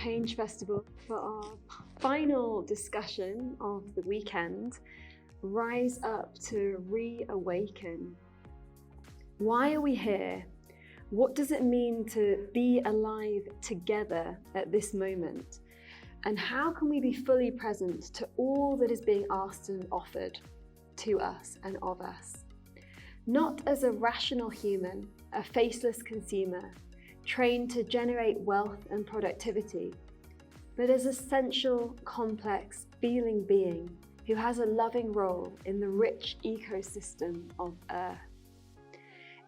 Change Festival for our final discussion of the weekend, Rise Up to Reawaken. Why are we here? What does it mean to be alive together at this moment? And how can we be fully present to all that is being asked and offered to us and of us? Not as a rational human, a faceless consumer, trained to generate wealth and productivity, but as a sensual, complex, feeling being who has a loving role in the rich ecosystem of Earth.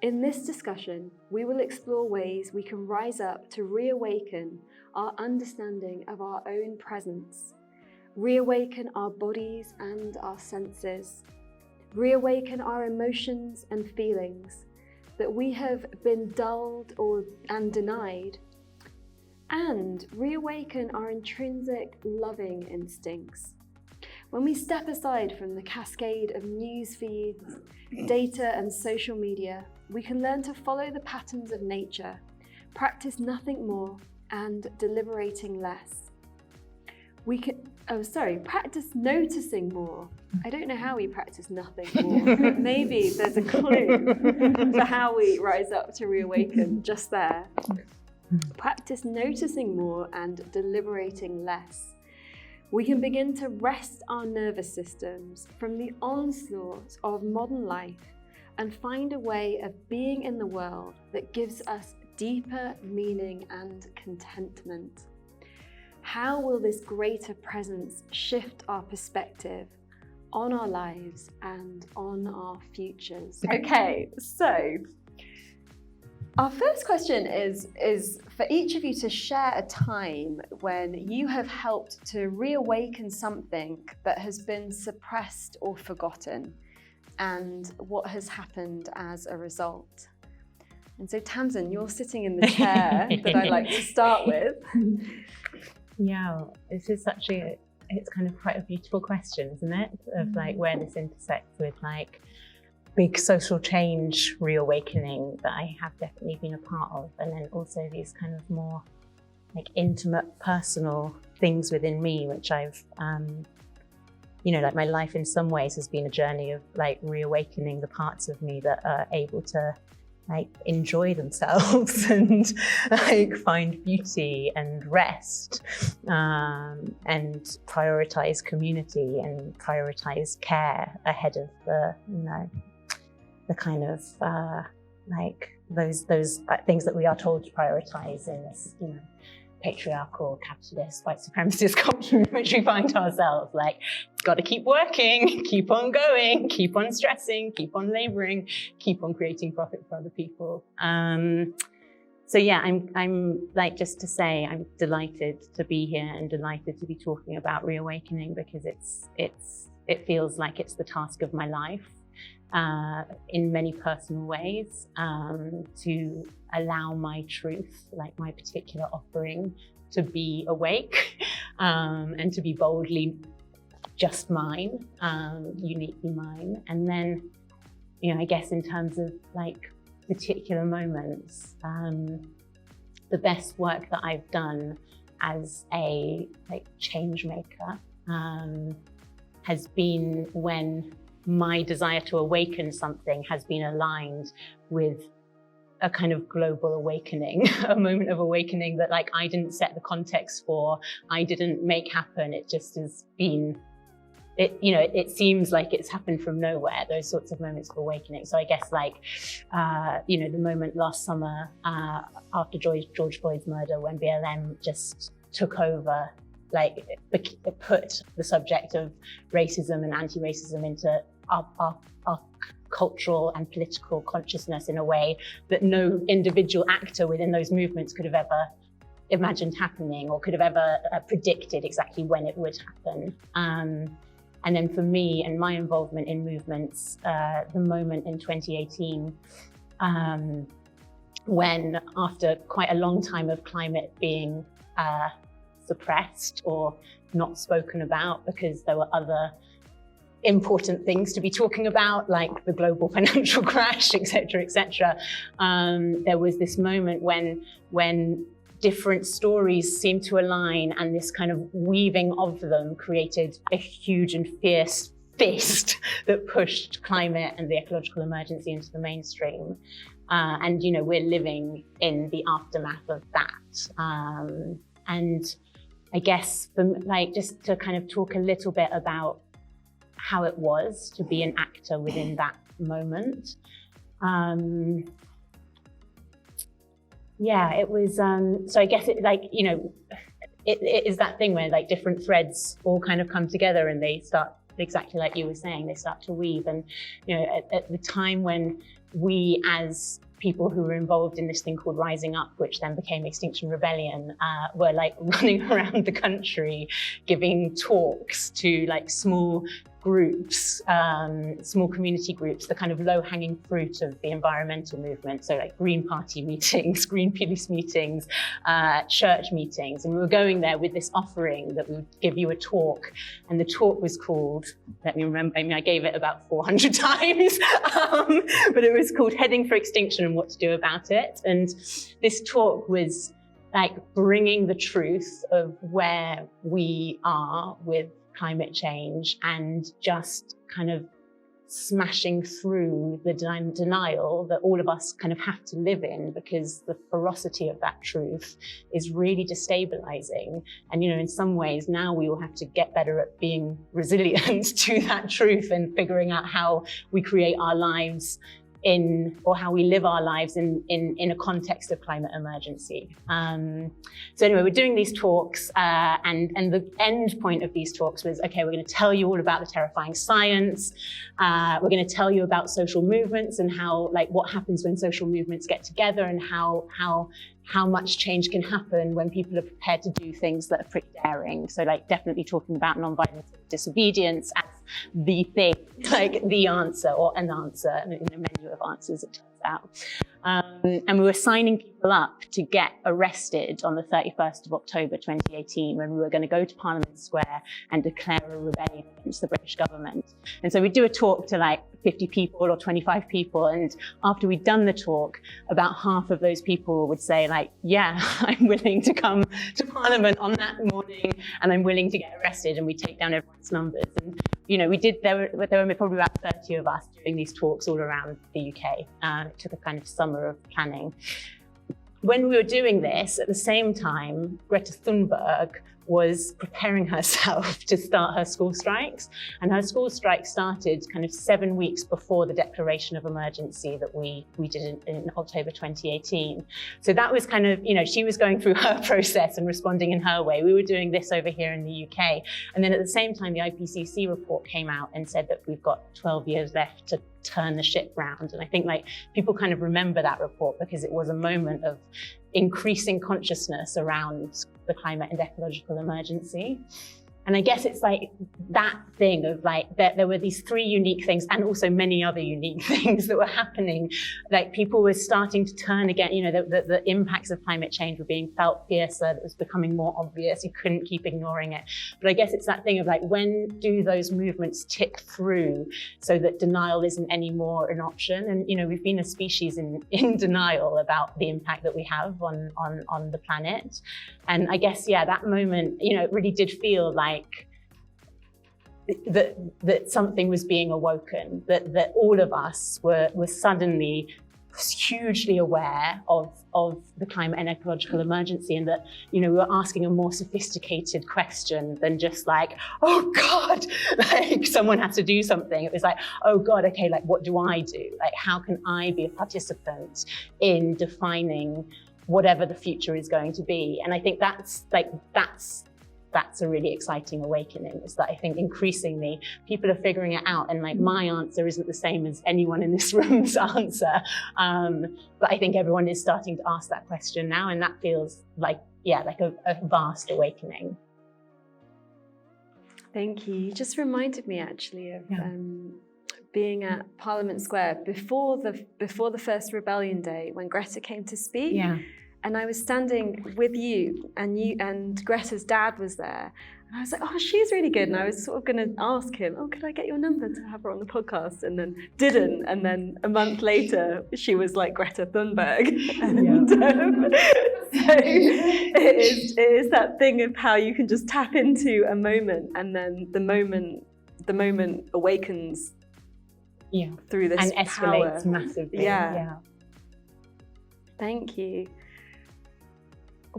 In this discussion, we will explore ways we can rise up to reawaken our understanding of our own presence, reawaken our bodies and our senses, reawaken our emotions and feelings that we have been dulled and denied, and reawaken our intrinsic loving instincts. When we step aside from the cascade of news feeds, data and social media, we can learn to follow the patterns of nature, practice nothing more, and deliberating less. Practice noticing more. I don't know how we practice nothing more, but maybe there's a clue for how we rise up to reawaken just there. Practice noticing more and deliberating less. We can begin to rest our nervous systems from the onslaught of modern life and find a way of being in the world that gives us deeper meaning and contentment. How will this greater presence shift our perspective on our lives and on our futures? Okay, so our first question is for each of you to share a time when you have helped to reawaken something that has been suppressed or forgotten, and what has happened as a result. And so Tamsin, you're sitting in the chair that I like to start with. Yeah, this is it's kind of quite a beautiful question, isn't it? Of like where this intersects with like big social change reawakening that I have definitely been a part of, and then also these kind of more like intimate personal things within me, which I've like my life in some ways has been a journey of like reawakening the parts of me that are able to like enjoy themselves and like find beauty and rest, and prioritize community and prioritize care ahead of the kind of like those things that we are told to prioritize in this patriarchal, capitalist, white supremacist culture in which we find ourselves. Like, got to keep working, keep on going, keep on stressing, keep on laboring, keep on creating profit for other people. So yeah, I'm like, just to say, I'm delighted to be here and delighted to be talking about reawakening, because it feels like it's the task of my life. In many personal ways, to allow my truth, like my particular offering, to be awake, and to be boldly just mine, uniquely mine. And then, I guess in terms of like particular moments, the best work that I've done as a like change maker has been when my desire to awaken something has been aligned with a kind of global awakening, a moment of awakening that like I didn't set the context for, I didn't make happen. It just has been, it seems like it's happened from nowhere, those sorts of moments of awakening. So I guess like, the moment last summer after George Floyd's murder, when BLM just took over, like it put the subject of racism and anti-racism into our cultural and political consciousness in a way that no individual actor within those movements could have ever imagined happening, or could have ever predicted exactly when it would happen. And then for me and my involvement in movements, the moment in 2018, when after quite a long time of climate being suppressed or not spoken about because there were other important things to be talking about, like the global financial crash, et cetera, there was this moment when different stories seemed to align, and this kind of weaving of them created a huge and fierce fist that pushed climate and the ecological emergency into the mainstream. And, you know, we're living in the aftermath of that. And I guess, like, just to kind of talk a little bit about how it was to be an actor within that moment. Yeah, it was, so I guess it, like, you know, it is that thing where like different threads all kind of come together and they start, exactly like you were saying, they start to weave. And, you know, at the time when we, as people who were involved in this thing called Rising Up, which then became Extinction Rebellion, were like running around the country giving talks to like small groups, small community groups, the kind of low-hanging fruit of the environmental movement. So like Green Party meetings, Greenpeace meetings, church meetings. And we were going there with this offering that we would give you a talk. And the talk was called, let me remember, I mean, I gave it about 400 times, but it was called Heading for Extinction and What to Do About It. And this talk was like bringing the truth of where we are with climate change and just kind of smashing through the denial that all of us kind of have to live in, because the ferocity of that truth is really destabilizing. And, you know, in some ways now we will have to get better at being resilient to that truth and figuring out how we create our lives in, or how we live our lives in a context of climate emergency. So anyway, we're doing these talks, and the end point of these talks was, okay, we're going to tell you all about the terrifying science. We're going to tell you about social movements and how, like, what happens when social movements get together, and how much change can happen when people are prepared to do things that are pretty daring. So like definitely talking about nonviolent disobedience as the thing, like the answer, or an answer in a menu of answers, it turns out. And we were signing people up to get arrested on the 31st of October 2018, when we were going to go to Parliament Square and declare a rebellion against the British government. And so we'd do a talk to like 50 people or 25 people. And after we'd done the talk, about half of those people would say like, yeah, I'm willing to come to Parliament on that morning and I'm willing to get arrested. And we take down everyone's numbers. And, you know, we did, there were probably about 30 of us doing these talks all around the UK. It took a kind of summer of planning. When we were doing this, at the same time, Greta Thunberg was preparing herself to start her school strikes. And her school strike started kind of 7 weeks before the declaration of emergency that we did in October 2018. So that was kind of, you know, she was going through her process and responding in her way. We were doing this over here in the UK. And then at the same time, the IPCC report came out and said that we've got 12 years left to turn the ship round. And I think like people kind of remember that report because it was a moment of increasing consciousness around the climate and ecological emergency. And I guess it's like that thing of like, there were these three unique things and also many other unique things that were happening. Like people were starting to turn again, you know, the impacts of climate change were being felt fiercer, it was becoming more obvious, you couldn't keep ignoring it. But I guess it's that thing of like, when do those movements tick through so that denial isn't anymore an option? And, you know, we've been a species in denial about the impact that we have on the planet. And I guess, yeah, that moment, you know, it really did feel like that something was being awoken, that all of us were suddenly hugely aware of the climate and ecological emergency, and that, you know, we were asking a more sophisticated question than just like, oh God, like someone has to do something. It was like, oh God, okay, like what do I do? Like how can I be a participant in defining whatever the future is going to be? And I think that's a really exciting awakening, is that I think increasingly people are figuring it out, and like my answer isn't the same as anyone in this room's answer. But I think everyone is starting to ask that question now, and that feels like, yeah, like a vast awakening. Thank you. You just reminded me actually of being at Parliament Square before the first Rebellion Day when Greta came to speak. Yeah. and I was standing with you and Greta's dad was there. And I was like, oh, she's really good. And I was sort of going to ask him, oh, could I get your number to have her on the podcast? And then didn't. And then a month later, she was like Greta Thunberg. And so it is that thing of how you can just tap into a moment, and then the moment awakens through this and escalates power. Massively. Yeah. Thank you.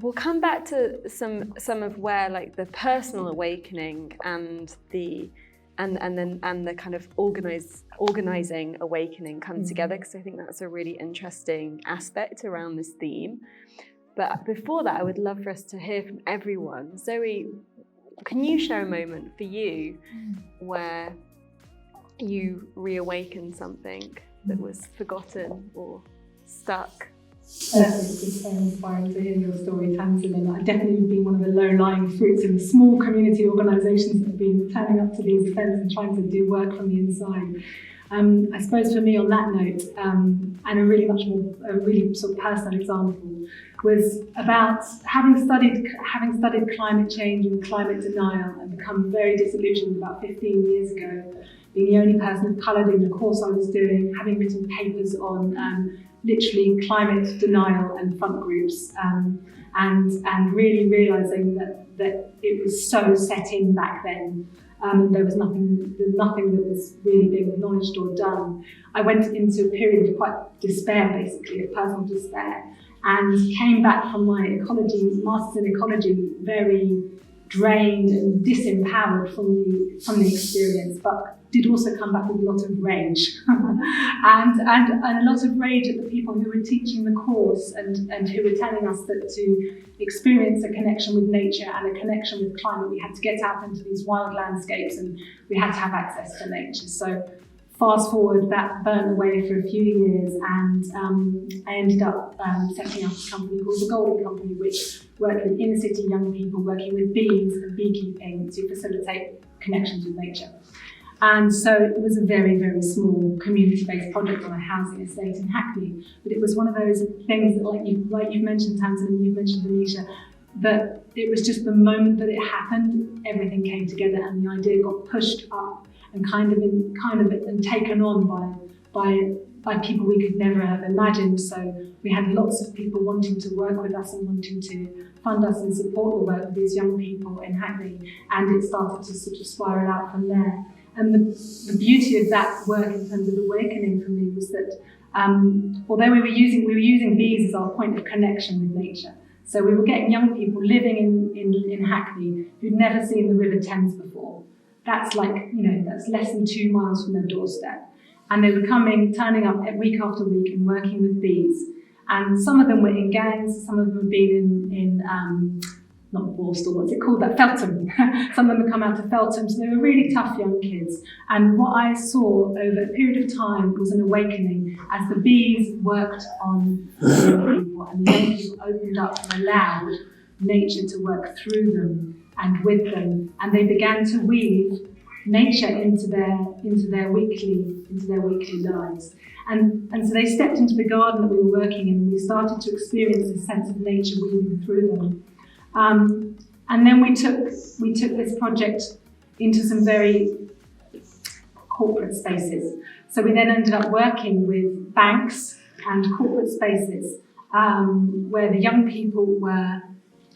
We'll come back to some of where like the personal awakening and the kind of organizing awakening come together, because I think that's a really interesting aspect around this theme. But before that, I would love for us to hear from everyone. Zoe, can you share a moment for you where you reawakened something that was forgotten or stuck? It's so inspiring to hear your story, Tamsin, and I've definitely been one of the low-lying fruits in the small community organisations that have been turning up to these events and trying to do work from the inside. I suppose for me on that note, and a really sort of personal example, was about having studied climate change and climate denial and become very disillusioned about 15 years ago, being the only person of colour doing the course I was doing, having written papers on literally climate denial and front groups, and really realising that it was so set in back then. There was nothing that was really being acknowledged or done. I went into a period of quite despair, basically, of personal despair, and came back from my master's in ecology very drained and disempowered from the experience, but did also come back with a lot of rage and a lot of rage at the people who were teaching the course and who were telling us that to experience a connection with nature and a connection with climate, we had to get out into these wild landscapes and we had to have access to nature. So fast forward, that burnt away for a few years, and I ended up setting up a company called The Golden Company, which worked with inner city young people working with bees and beekeeping to facilitate connections with nature. And so it was a very, very small community-based project on a housing estate in Hackney. But it was one of those things that, like you've mentioned, Tamsin, and you've mentioned, Anisha, that it was just the moment that it happened, everything came together, and the idea got pushed up and kind of taken on by people we could never have imagined. So we had lots of people wanting to work with us and wanting to fund us and support the work of these young people in Hackney, and it started to sort of spiral out from there. And the beauty of that work in terms of awakening for me was that although we were using bees as our point of connection with nature, so we were getting young people living in Hackney who'd never seen the River Thames before. That's that's less than 2 miles from their doorstep. And they were turning up week after week and working with bees. And some of them were in gangs, some of them had been in not Borstal, what's it called, that Feltham. Some of them had come out of Feltham, so they were really tough young kids. And what I saw over a period of time was an awakening as the bees worked on the young people, and the young people opened up and allowed nature to work through them and with them, and they began to weave nature into their weekly lives. And so they stepped into the garden that we were working in, and we started to experience a sense of nature weaving through them. And then we took this project into some very corporate spaces. So we then ended up working with banks and corporate spaces where the young people were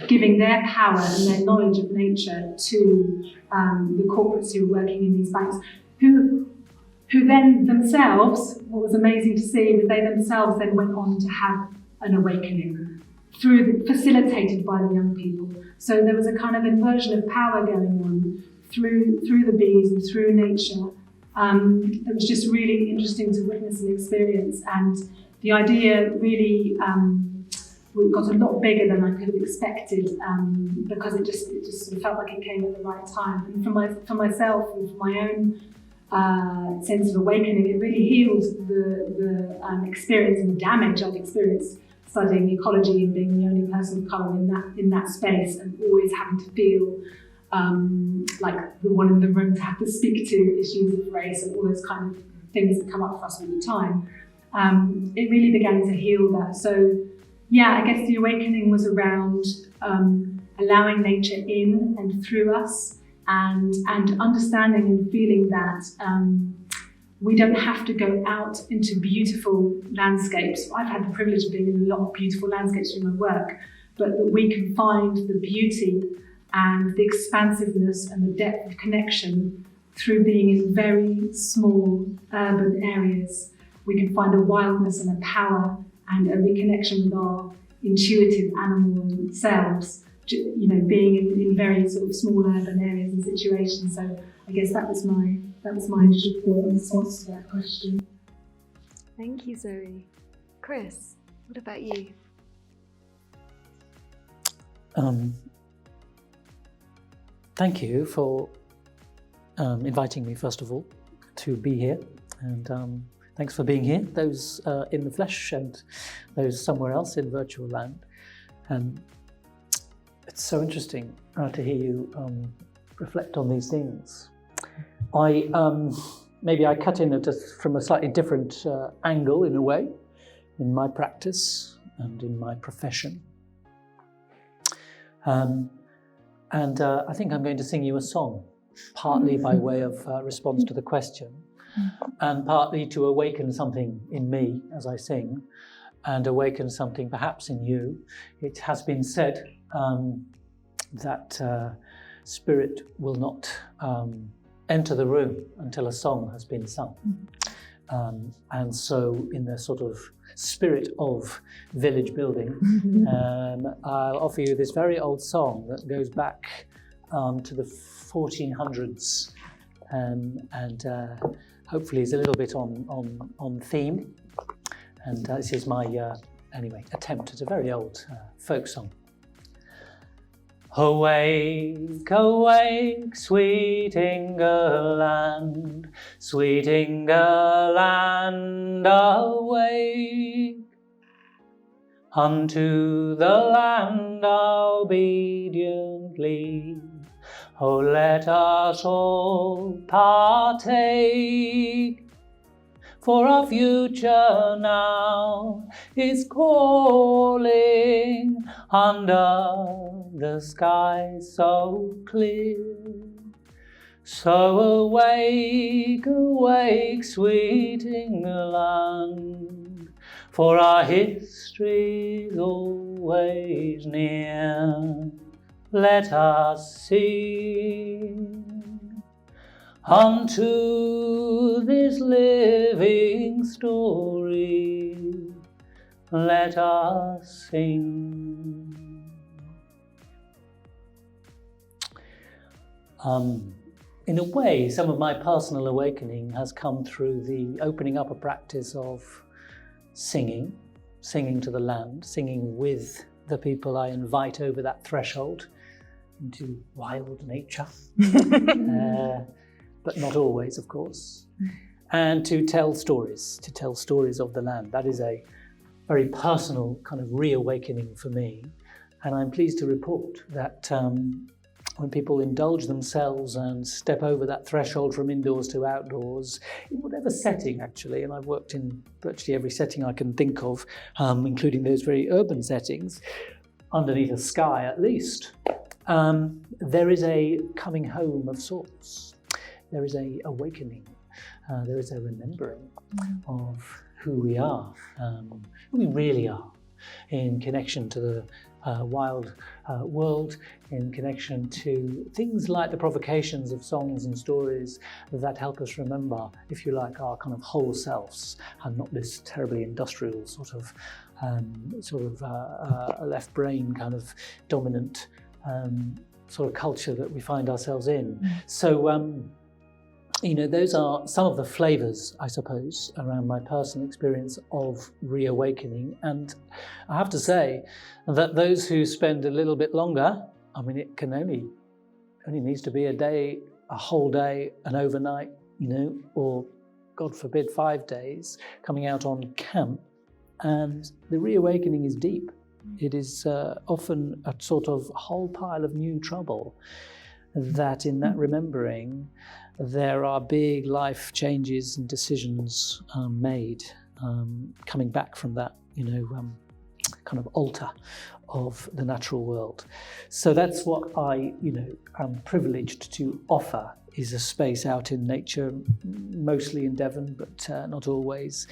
giving their power and their knowledge of nature to the corporates who were working in these banks, who then themselves, what was amazing to see, was they themselves then went on to have an awakening facilitated by the young people. So there was a kind of inversion of power going on through the bees and through nature. It was just really interesting to witness and experience, and the idea really got a lot bigger than I could have expected, because it just sort of felt like it came at the right time. And for myself and for my own sense of awakening, it really healed the experience and the damage I'd experienced studying ecology and being the only person of colour in that space, and always having to feel like the one in the room to have to speak to issues of race and all those kind of things that come up for us all the time. It really began to heal that. So Yeah, I guess the awakening was around allowing nature in and through us, and understanding and feeling that we don't have to go out into beautiful landscapes. I've had the privilege of being in a lot of beautiful landscapes through my work, but that we can find the beauty and the expansiveness and the depth of connection through being in very small urban areas. We can find a wildness and a power and a reconnection with our intuitive animal selves, being in very sort of small urban areas and situations. So I guess that was my response to that question. Thank you, Zoe. Chris, what about you? Thank you for inviting me, first of all, to be here, and thanks for being here, those in the flesh and those somewhere else in virtual land. And it's so interesting to hear you reflect on these things. Maybe I cut in from a slightly different angle, in a way, in my practice and in my profession. And I think I'm going to sing you a song, partly by way of response to the question, and partly to awaken something in me as I sing, and awaken something perhaps in you. It has been said that spirit will not enter the room until a song has been sung. And so in the sort of spirit of village building, I'll offer you this very old song that goes back to the 1400s, and hopefully is a little bit on theme. And this is my attempt at a very old folk song. Awake, awake, sweet England, sweet England, awake. Unto the land obediently, oh, let us all partake. For our future now is calling under the sky so clear. So awake, awake, sweet England, for our history's always near. Let us sing unto this living story, let us sing. In a way, some of my personal awakening has come through the opening up a practice of singing to the land, singing with the people I invite over that threshold into wild nature. But not always, of course. And to tell stories of the land. That is a very personal kind of reawakening for me. And I'm pleased to report that when people indulge themselves and step over that threshold from indoors to outdoors, in whatever setting actually, and I've worked in virtually every setting I can think of, including those very urban settings, underneath a sky at least, there is a coming home of sorts. There is a awakening, there is a remembering of who we are, who we really are, in connection to the wild world, in connection to things like the provocations of songs and stories that help us remember, if you like, our kind of whole selves, and not this terribly industrial sort of left brain kind of dominant sort of culture that we find ourselves in. So, those are some of the flavors, I suppose, around my personal experience of reawakening. And I have to say that those who spend a little bit longer, it can only needs to be a day, a whole day, an overnight, or God forbid 5 days, coming out on camp. And the reawakening is deep. It is often a sort of whole pile of new trouble that in that remembering, there are big life changes and decisions made, coming back from that, kind of altar of the natural world. So that's what I, am privileged to offer, is a space out in nature, mostly in Devon, but not always,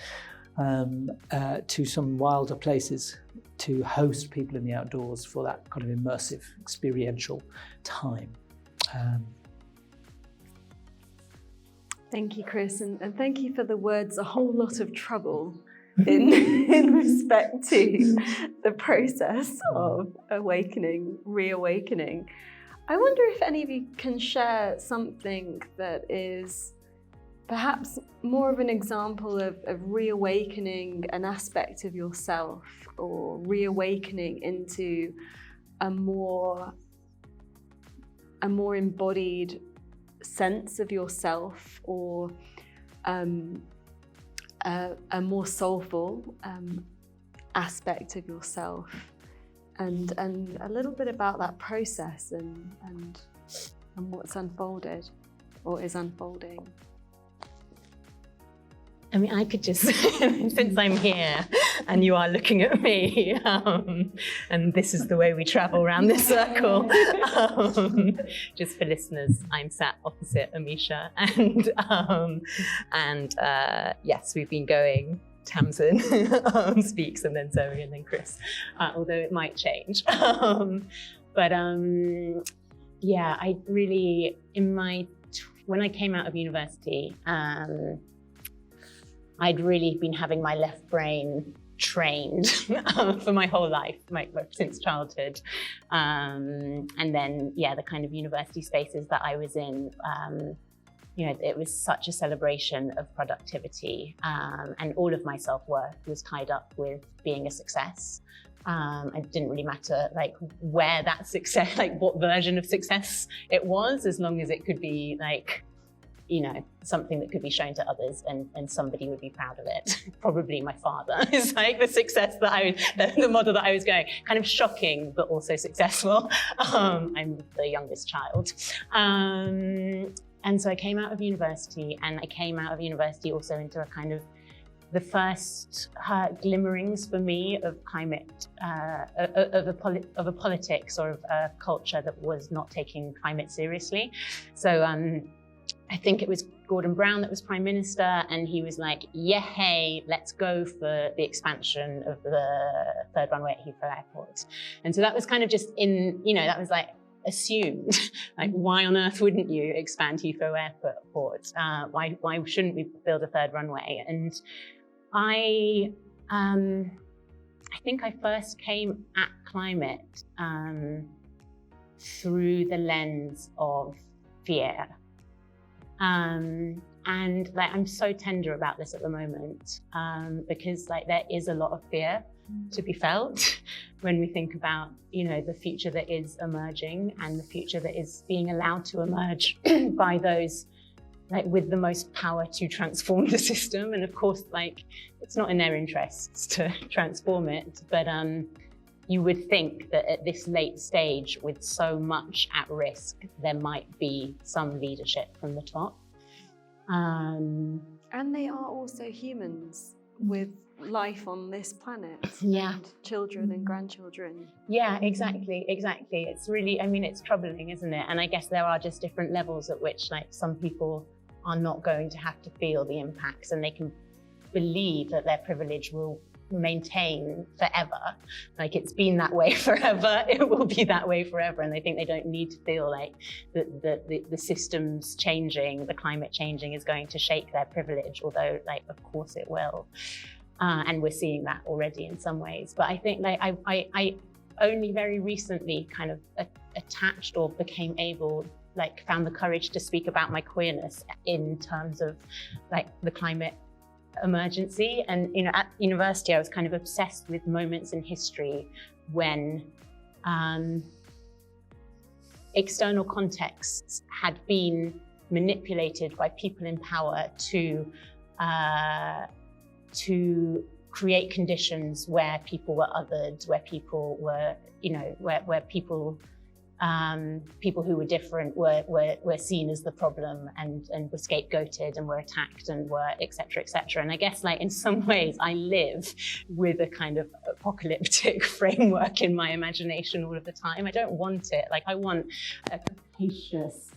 to some wilder places, to host people in the outdoors for that kind of immersive, experiential time. Thank you, Chris, and thank you for the words, a whole lot of trouble, in respect to the process of awakening, reawakening. I wonder if any of you can share something that is perhaps more of an example of reawakening an aspect of yourself, or reawakening into a more embodied sense of yourself, or a more soulful aspect of yourself, and a little bit about that process and what's unfolded or is unfolding. I mean, I could just, since I'm here and you are looking at me, and this is the way we travel around this circle. Just for listeners, I'm sat opposite Amisha, and yes, we've been going. Tamsin speaks, and then Zoe, and then Chris, although it might change. But yeah, I really, when I came out of university, I'd really been having my left brain trained for my whole life, since childhood. And then, yeah, the kind of university spaces that I was in, it was such a celebration of productivity, and all of my self-worth was tied up with being a success. It didn't really matter where that success, what version of success it was, as long as it could be something that could be shown to others and somebody would be proud of it. Probably my father is the success that the model that I was going, kind of shocking, but also successful. I'm the youngest child. And so I came out of university, and I came out of university also into a kind of the first glimmerings for me of climate, of a politics or of a culture that was not taking climate seriously. So I think it was Gordon Brown that was Prime Minister, and he was like, yeah, hey, let's go for the expansion of the third runway at Heathrow Airport. And so that was kind of just that was assumed, why on earth wouldn't you expand Heathrow Airport? Why shouldn't we build a third runway? And I think I first came at climate through the lens of fear. And I'm so tender about this at the moment, because there is a lot of fear to be felt when we think about, the future that is emerging and the future that is being allowed to emerge by those with the most power to transform the system. And of course, it's not in their interests to transform it, but you would think that at this late stage, with so much at risk, there might be some leadership from the top. And they are also humans with life on this planet. Yeah. And children and grandchildren. Yeah, exactly. It's really, it's troubling, isn't it? And I guess there are just different levels at which some people are not going to have to feel the impacts, and they can believe that their privilege will maintain forever. It's been that way forever, it will be that way forever, and they think they don't need to feel the systems changing, the climate changing is going to shake their privilege, although of course it will. And we're seeing that already in some ways. But I think I only very recently kind of attached or became able, found the courage to speak about my queerness in terms of the climate emergency. And at university I was kind of obsessed with moments in history when external contexts had been manipulated by people in power to create conditions where people were othered, where people were, where people people who were different were seen as the problem and were scapegoated and were attacked and were et cetera, et cetera. And I guess like in some ways I live with a kind of apocalyptic framework in my imagination all of the time. I don't want it. Like I want a capacious,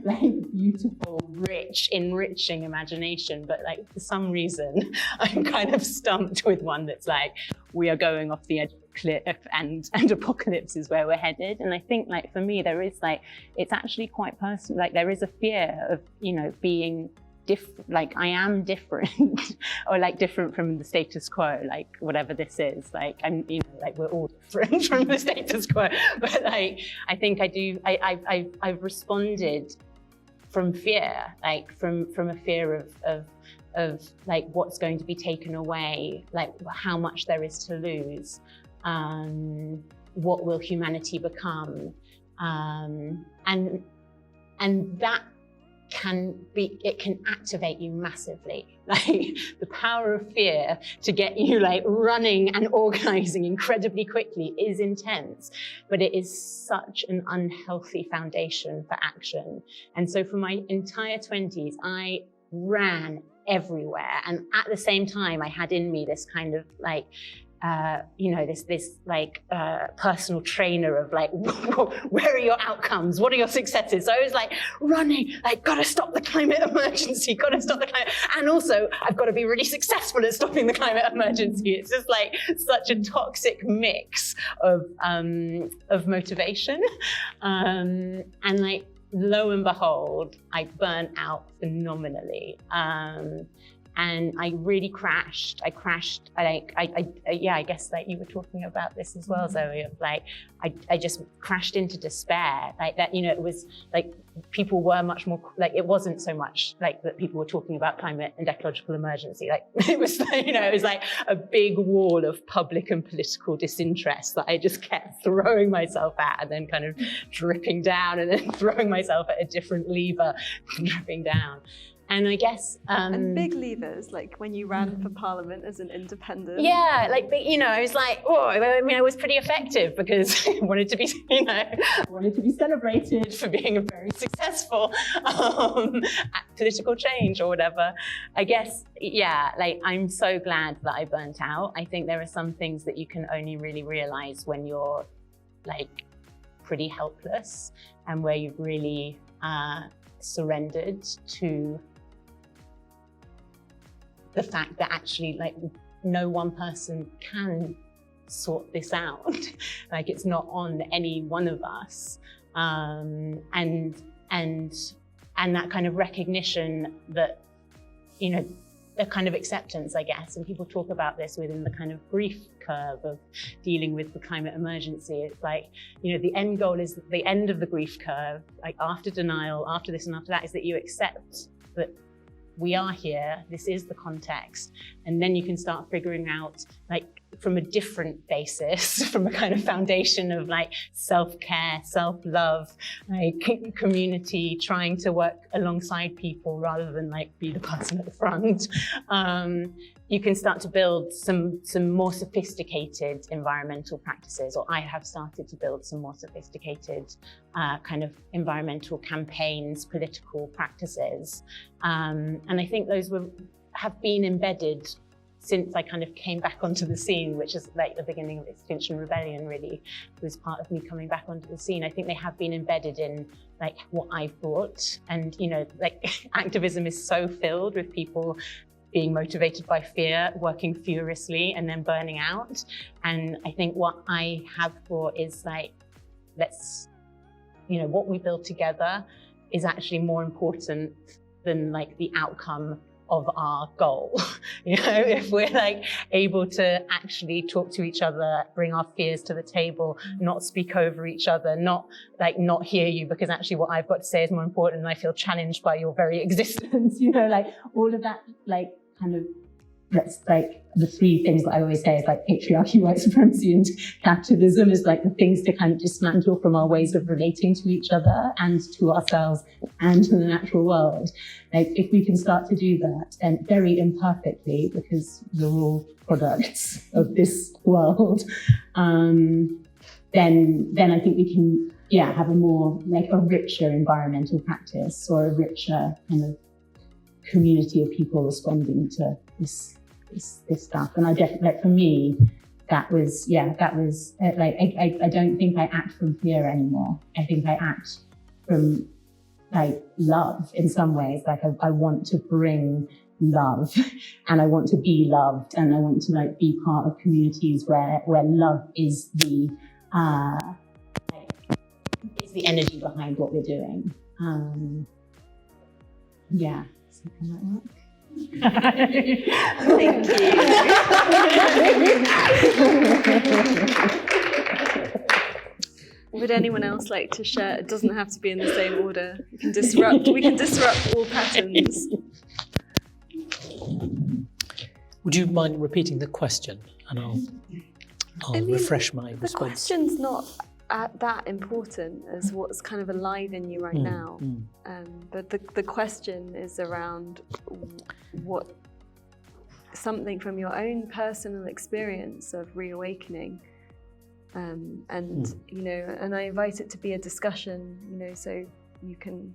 like beautiful, rich, enriching imagination. But like for some reason, I'm kind of stumped with one that's like, we are going off the edge of a cliff and apocalypse is where we're headed. And I think like for me, there is like, it's actually quite personal. Like there is a fear of, you know, being different, like I am different or like different from the status quo, like whatever this is, like I'm, you know, like we're all different from the status quo. But like, I think I've responded from fear, like from a fear of like what's going to be taken away, like how much there is to lose, what will humanity become, and that it can activate you massively. Like the power of fear to get you like running and organizing incredibly quickly is intense, but it is such an unhealthy foundation for action. And so for my entire 20s, I ran everywhere. And at the same time, I had in me this kind of like, you know, this like personal trainer of like, where are your outcomes? What are your successes? So I was like running, like, gotta stop the climate emergency, gotta stop the climate. And also I've got to be really successful at stopping the climate emergency. It's just like such a toxic mix of motivation. And like, lo and behold, I burnt out phenomenally. And I really crashed. I guess like you were talking about this as well, Zoe, of like, I just crashed into despair. Like that, you know, it was like people were much more, like it wasn't so much like that people were talking about climate and ecological emergency. Like it was, you know, it was like a big wall of public and political disinterest that I just kept throwing myself at and then kind of dripping down and then throwing myself at a different lever, dripping down. And I guess... and big levers, like when you ran for Parliament as an independent. Yeah, like, you know, I was like, oh, I mean, I was pretty effective because I wanted to be, you know, I wanted to be celebrated for being a very successful political change or whatever. I guess, yeah, like, I'm so glad that I burnt out. I think there are some things that you can only really realize when you're, like, pretty helpless and where you've really surrendered to the fact that actually, like, no one person can sort this out. Like, it's not on any one of us. And that kind of recognition that, you know, the kind of acceptance, I guess, and people talk about this within the kind of grief curve of dealing with the climate emergency. It's like, you know, the end goal is the end of the grief curve, like after denial, after this and after that, is that you accept that we are here, this is the context, and then you can start figuring out, like, from a different basis, from a kind of foundation of like self-care, self-love, like community, trying to work alongside people rather than like be the person at the front. You can start to build some more sophisticated environmental practices, or I have started to build some more sophisticated kind of environmental campaigns, political practices. And I think those have been embedded since I kind of came back onto the scene, which is like the beginning of Extinction Rebellion really was part of me coming back onto the scene. I think they have been embedded in like what I've brought. And, you know, like activism is so filled with people being motivated by fear, working furiously and then burning out. And I think what I have brought is like, let's, you know, what we build together is actually more important than like the outcome of our goal. You know, if we're like able to actually talk to each other, bring our fears to the table, not speak over each other, not hear you because actually what I've got to say is more important and I feel challenged by your very existence, you know, like all of that, like kind of, that's like the three things that I always say is like patriarchy, white supremacy and capitalism is like the things to kind of dismantle from our ways of relating to each other and to ourselves and to the natural world. Like if we can start to do that, and very imperfectly because we're all products of this world, then I think we can, have a more like a richer environmental practice, or a richer kind of community of people responding to this stuff. And I definitely, like, for me, that was like, I don't think I act from fear anymore. I think I act from like love in some ways. Like I want to bring love, and I want to be loved, and I want to like be part of communities where love is the energy behind what we're doing. Something like that. Thank you. Would anyone else like to share? It doesn't have to be in the same order. We can disrupt all patterns. Would you mind repeating the question, and I'll refresh my response. The question's not that important as what's kind of alive in you right now. But the question is around what something from your own personal experience of reawakening. And I invite it to be a discussion, so you can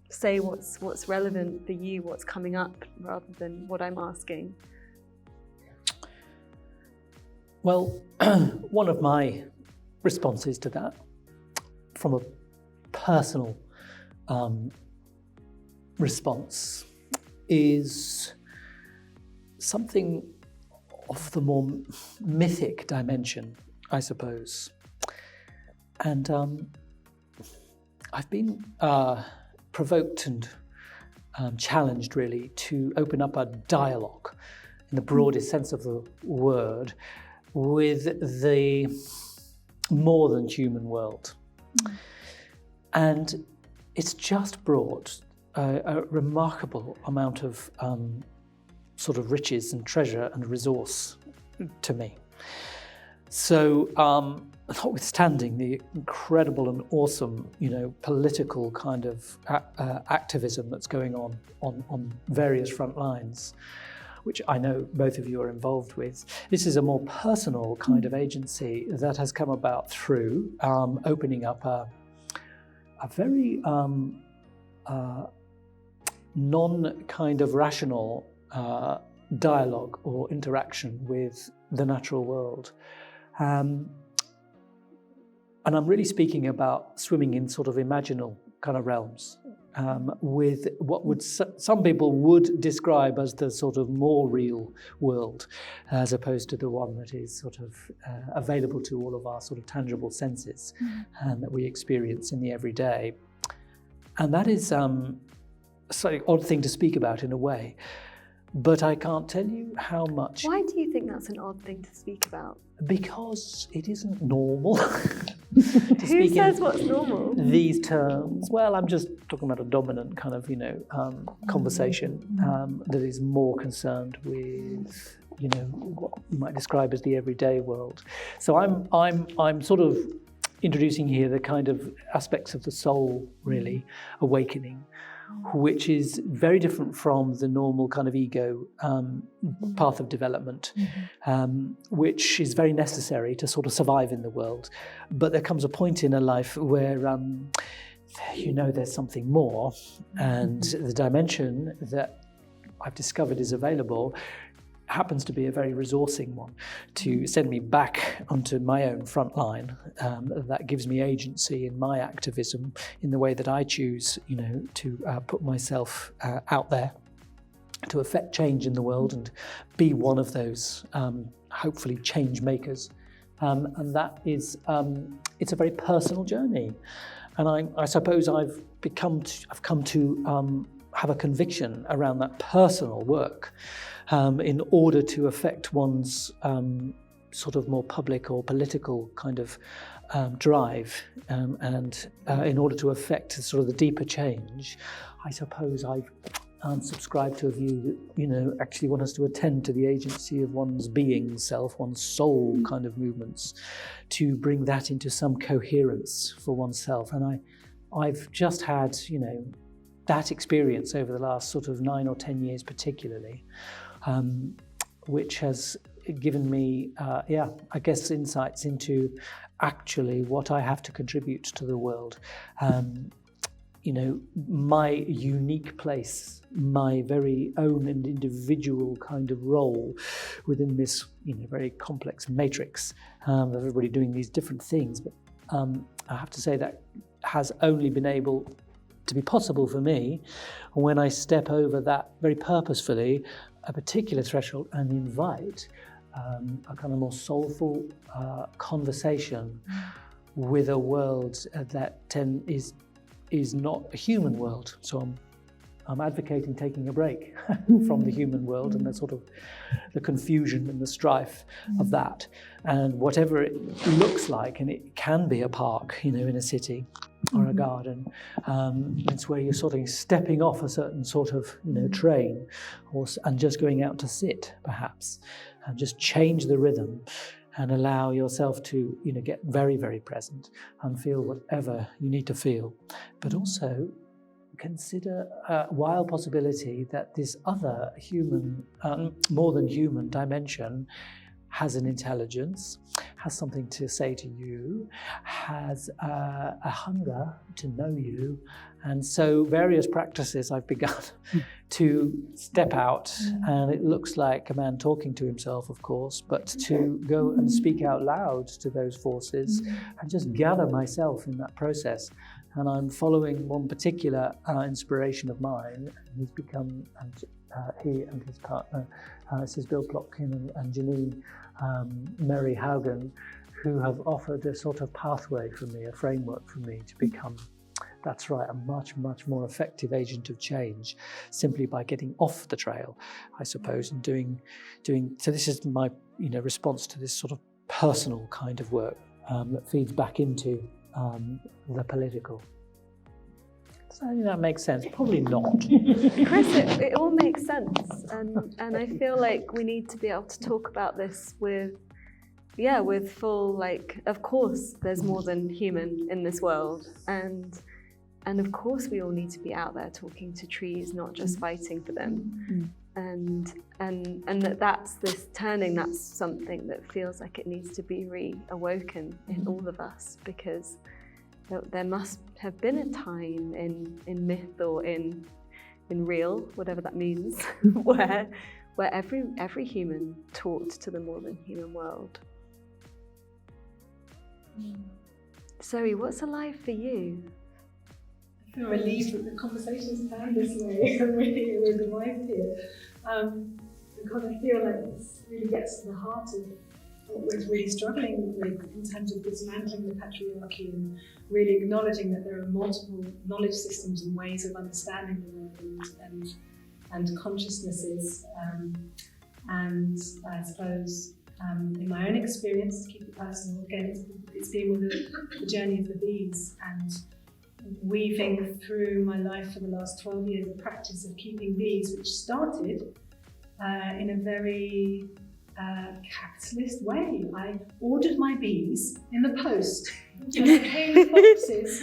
say what's relevant for you, what's coming up, rather than what I'm asking. Well, one of my responses to that, from a personal response, is something of the more mythic dimension, I suppose. And I've been provoked and challenged, really, to open up a dialogue, in the broadest sense of the word, with the more than human world. And it's just brought a remarkable amount of sort of riches and treasure and resource to me. So, notwithstanding the incredible and awesome, political kind of activism that's going on various front lines, which I know both of you are involved with, this is a more personal kind of agency that has come about through opening up a very non-kind of rational dialogue or interaction with the natural world. And I'm really speaking about swimming in sort of imaginal kind of realms, with what would some people would describe as the sort of more real world, as opposed to the one that is sort of available to all of our sort of tangible senses, and that we experience in the everyday. And that is a slightly odd thing to speak about in a way, but I can't tell you how much. Why do you think that's an odd thing to speak about? Because it isn't normal. Who says what's normal? These terms. Well, I'm just talking about a dominant kind of, conversation that is more concerned with, what you might describe as the everyday world. So I'm sort of introducing here the kind of aspects of the soul, really, awakening, which is very different from the normal kind of ego path of development, which is very necessary to sort of survive in the world. But there comes a point in a life where there's something more, and the dimension that I've discovered is available happens to be a very resourcing one to send me back onto my own front line. That gives me agency in my activism in the way that I choose, to put myself out there to affect change in the world and be one of those hopefully change makers. And that is, it's a very personal journey. And I suppose I've come to have a conviction around that personal work in order to affect one's sort of more public or political kind of drive, and in order to affect sort of the deeper change, I suppose I've subscribed to a view that, actually want us to attend to the agency of one's being self, one's soul kind of movements, to bring that into some coherence for oneself. And I've just had, that experience over the last sort of 9 or 10 years particularly, which has given me, I guess, insights into actually what I have to contribute to the world. My unique place, my very own and individual kind of role within this, very complex matrix of everybody doing these different things. But I have to say that has only been able to be possible for me when I step over that very purposefully, a particular threshold, and invite a kind of more soulful conversation with a world that is not a human world. So I'm advocating taking a break from the human world and the sort of the confusion and the strife of that. And whatever it looks like, and it can be a park, in a city or a garden, it's where you're sort of stepping off a certain sort of, train, and just going out to sit, perhaps, and just change the rhythm and allow yourself to, get very, very present and feel whatever you need to feel. But also consider a wild possibility that this other human, more than human dimension has an intelligence, has something to say to you, has a hunger to know you. And so various practices I've begun to step out, and it looks like a man talking to himself, of course, but to go and speak out loud to those forces and just gather myself in that process. And I'm following one particular inspiration of mine. He's become, he and his partner, this is Bill Plotkin and Janine Mary Haugen, who have offered a sort of pathway for me, a framework for me to become, that's right, a much, much more effective agent of change, simply by getting off the trail, I suppose, and doing. So this is my, response to this sort of personal kind of work that feeds back into the political. So I think that makes sense. Probably not. Chris, it all makes sense, and I feel like we need to be able to talk about this with full, of course there's more than human in this world, and of course we all need to be out there talking to trees, not just fighting for them, and that's this turning, that's something that feels like it needs to be reawoken in all of us, because there must have been a time in myth or in real, whatever that means, where every human talked to the more than human world. Zoe, what's alive for you? I feel relieved that the conversation's turned this way and we're the wife here. Because I feel like this really gets to the heart of what we're really struggling with in terms of dismantling the patriarchy and really acknowledging that there are multiple knowledge systems and ways of understanding the world and consciousnesses. And I suppose in my own experience, to keep it personal, again, it's been with the journey of the bees and weaving through my life for the last 12 years a practice of keeping bees, which started in a very capitalist way. I ordered my bees in the post. They came with boxes.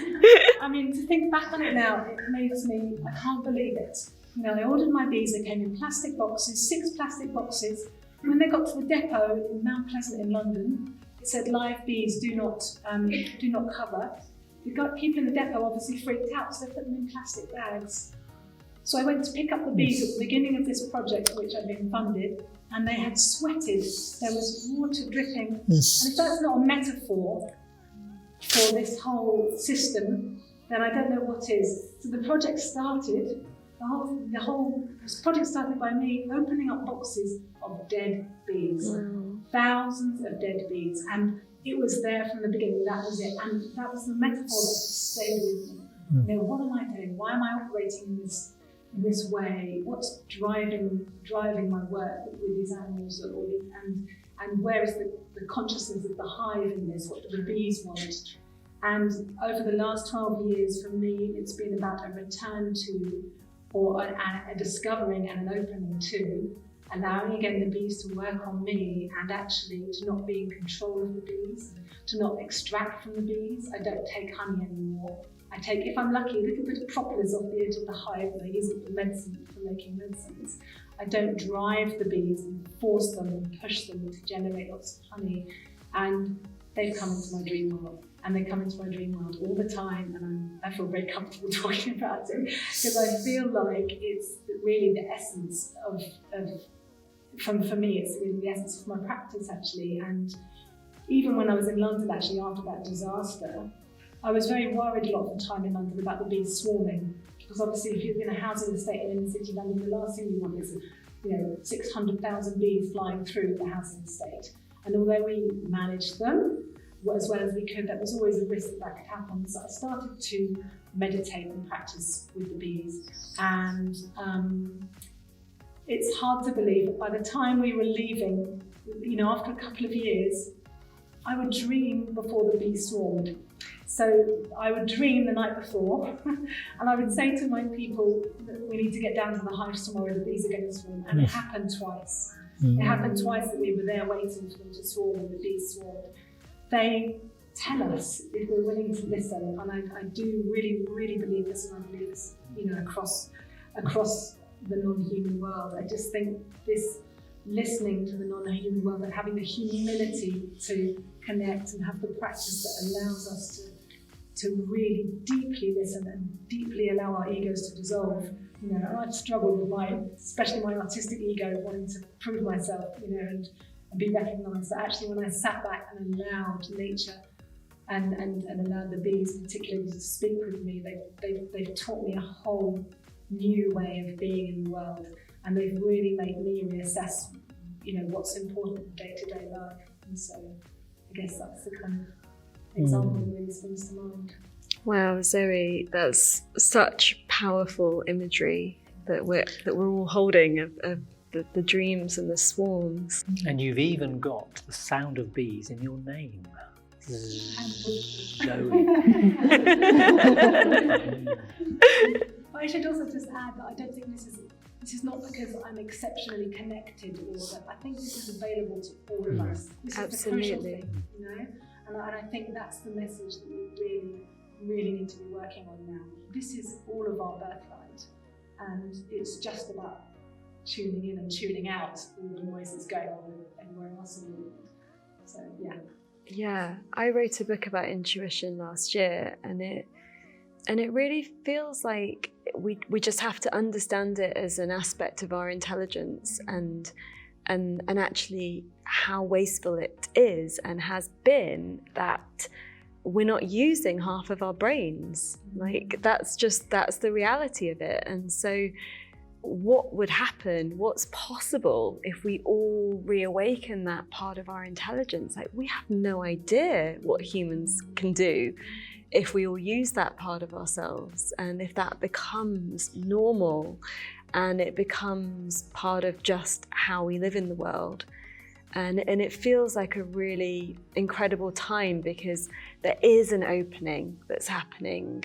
I mean, to think back on it now, it makes me, I can't believe it. I ordered my bees, they came in plastic boxes, 6 plastic boxes. When they got to the depot in Mount Pleasant in London, it said live bees do not cover. The people in the depot obviously freaked out, so they put them in plastic bags. So I went to pick up the bees at the beginning of this project, which I'd been funded, and they had sweated. There was water dripping. Yes. And if that's not a metaphor for this whole system, then I don't know what is. So the project started. The whole project started by me opening up boxes of dead bees, thousands of dead bees, and it was there from the beginning. That was it, and that was the metaphor that stayed with me. What am I doing? Why am I operating in this way? What's driving my work with these animals, and where is the consciousness of the hive in this? What do the bees want? And over the last 12 years, for me, it's been about a return to, or a discovering and an opening to, allowing again the bees to work on me and actually to not be in control of the bees, to not extract from the bees. I don't take honey anymore. I take, if I'm lucky, a little bit of propolis off the edge of the hive, and I use it for medicine, for making medicines. I don't drive the bees and force them and push them to generate lots of honey. And they've come into my dream world. And they come into my dream world all the time, and I feel very comfortable talking about it, because I feel like it's really the essence of for me, it's really the essence of my practice, actually. And even when I was in London, actually, after that disaster, I was very worried a lot of the time in London about the bees swarming, because obviously if you're in a housing estate in inner city London, the last thing you want is 600,000 bees flying through the housing estate. And although we managed them as well as we could, there was always a risk that could happen. So I started to meditate and practice with the bees. And it's hard to believe, but by the time we were leaving, after a couple of years, I would dream before the bees swarmed. So I would dream the night before, and I would say to my people that we need to get down to the hives tomorrow, the bees are going to swarm. And it happened twice. It happened twice that we were there waiting for them to swarm, and the bees swarmed. They tell us if we're willing to listen, and I do really, really believe this, and I believe this, across the non-human world. I just think this listening to the non-human world and having the humility to connect and have the practice that allows us to really deeply listen and deeply allow our egos to dissolve. I've struggled with especially my artistic ego, wanting to prove myself, and be recognised. But actually, when I sat back and allowed nature and allowed the bees particularly to speak with me, they've taught me a whole new way of being in the world, and they've really made me reassess, what's important in day-to-day life. And so I guess that's the kind of example that really springs to mind. Wow, Zoe, that's such powerful imagery that we're all holding of the dreams and the swarms. And you've even got the sound of bees in your name. Zoe. I should also just add that I don't think this is not because I'm exceptionally connected, or that I think this is available to all of us. This Absolutely. is the crucial thing, and I think that's the message that we really, really need to be working on now. This is all of our birthright, and it's just about tuning in and tuning out all the noises going on everywhere else in the world. So yeah, I wrote a book about intuition last year, and it really feels like we just have to understand it as an aspect of our intelligence, and actually how wasteful it is and has been, that we're not using half of our brains. Like that's the reality of it. And so what would happen, what's possible if we all reawaken that part of our intelligence? Like, we have no idea what humans can do if we all use that part of ourselves, and if that becomes normal and it becomes part of just how we live in the world. And it feels like a really incredible time, because there is an opening that's happening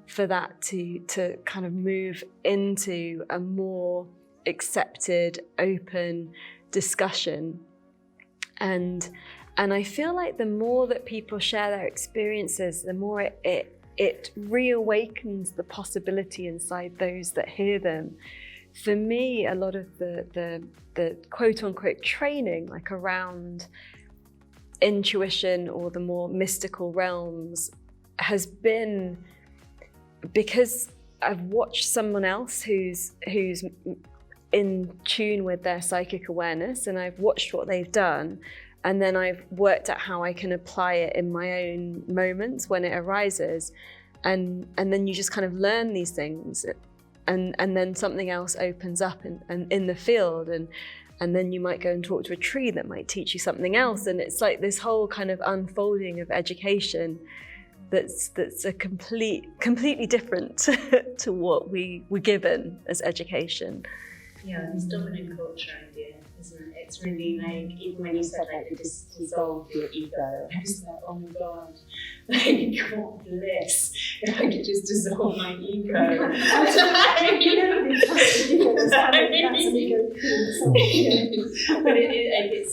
for that to kind of move into a more accepted, open discussion. And I feel like the more that people share their experiences, the more it reawakens the possibility inside those that hear them. For me, a lot of the quote unquote training, like around intuition or the more mystical realms, has been because I've watched someone else who's in tune with their psychic awareness, and I've watched what they've done, and then I've worked out how I can apply it in my own moments when it arises, and then you just kind of learn these things, and then something else opens up in the field, and then you might go and talk to a tree that might teach you something else, and it's like this whole kind of unfolding of education that's a completely different to what we were given as education. Yeah, this dominant culture idea, isn't it? It's really like, even when you said like you just dissolve your ego, I was like, oh my god, like what bliss if I could just dissolve my ego. But it's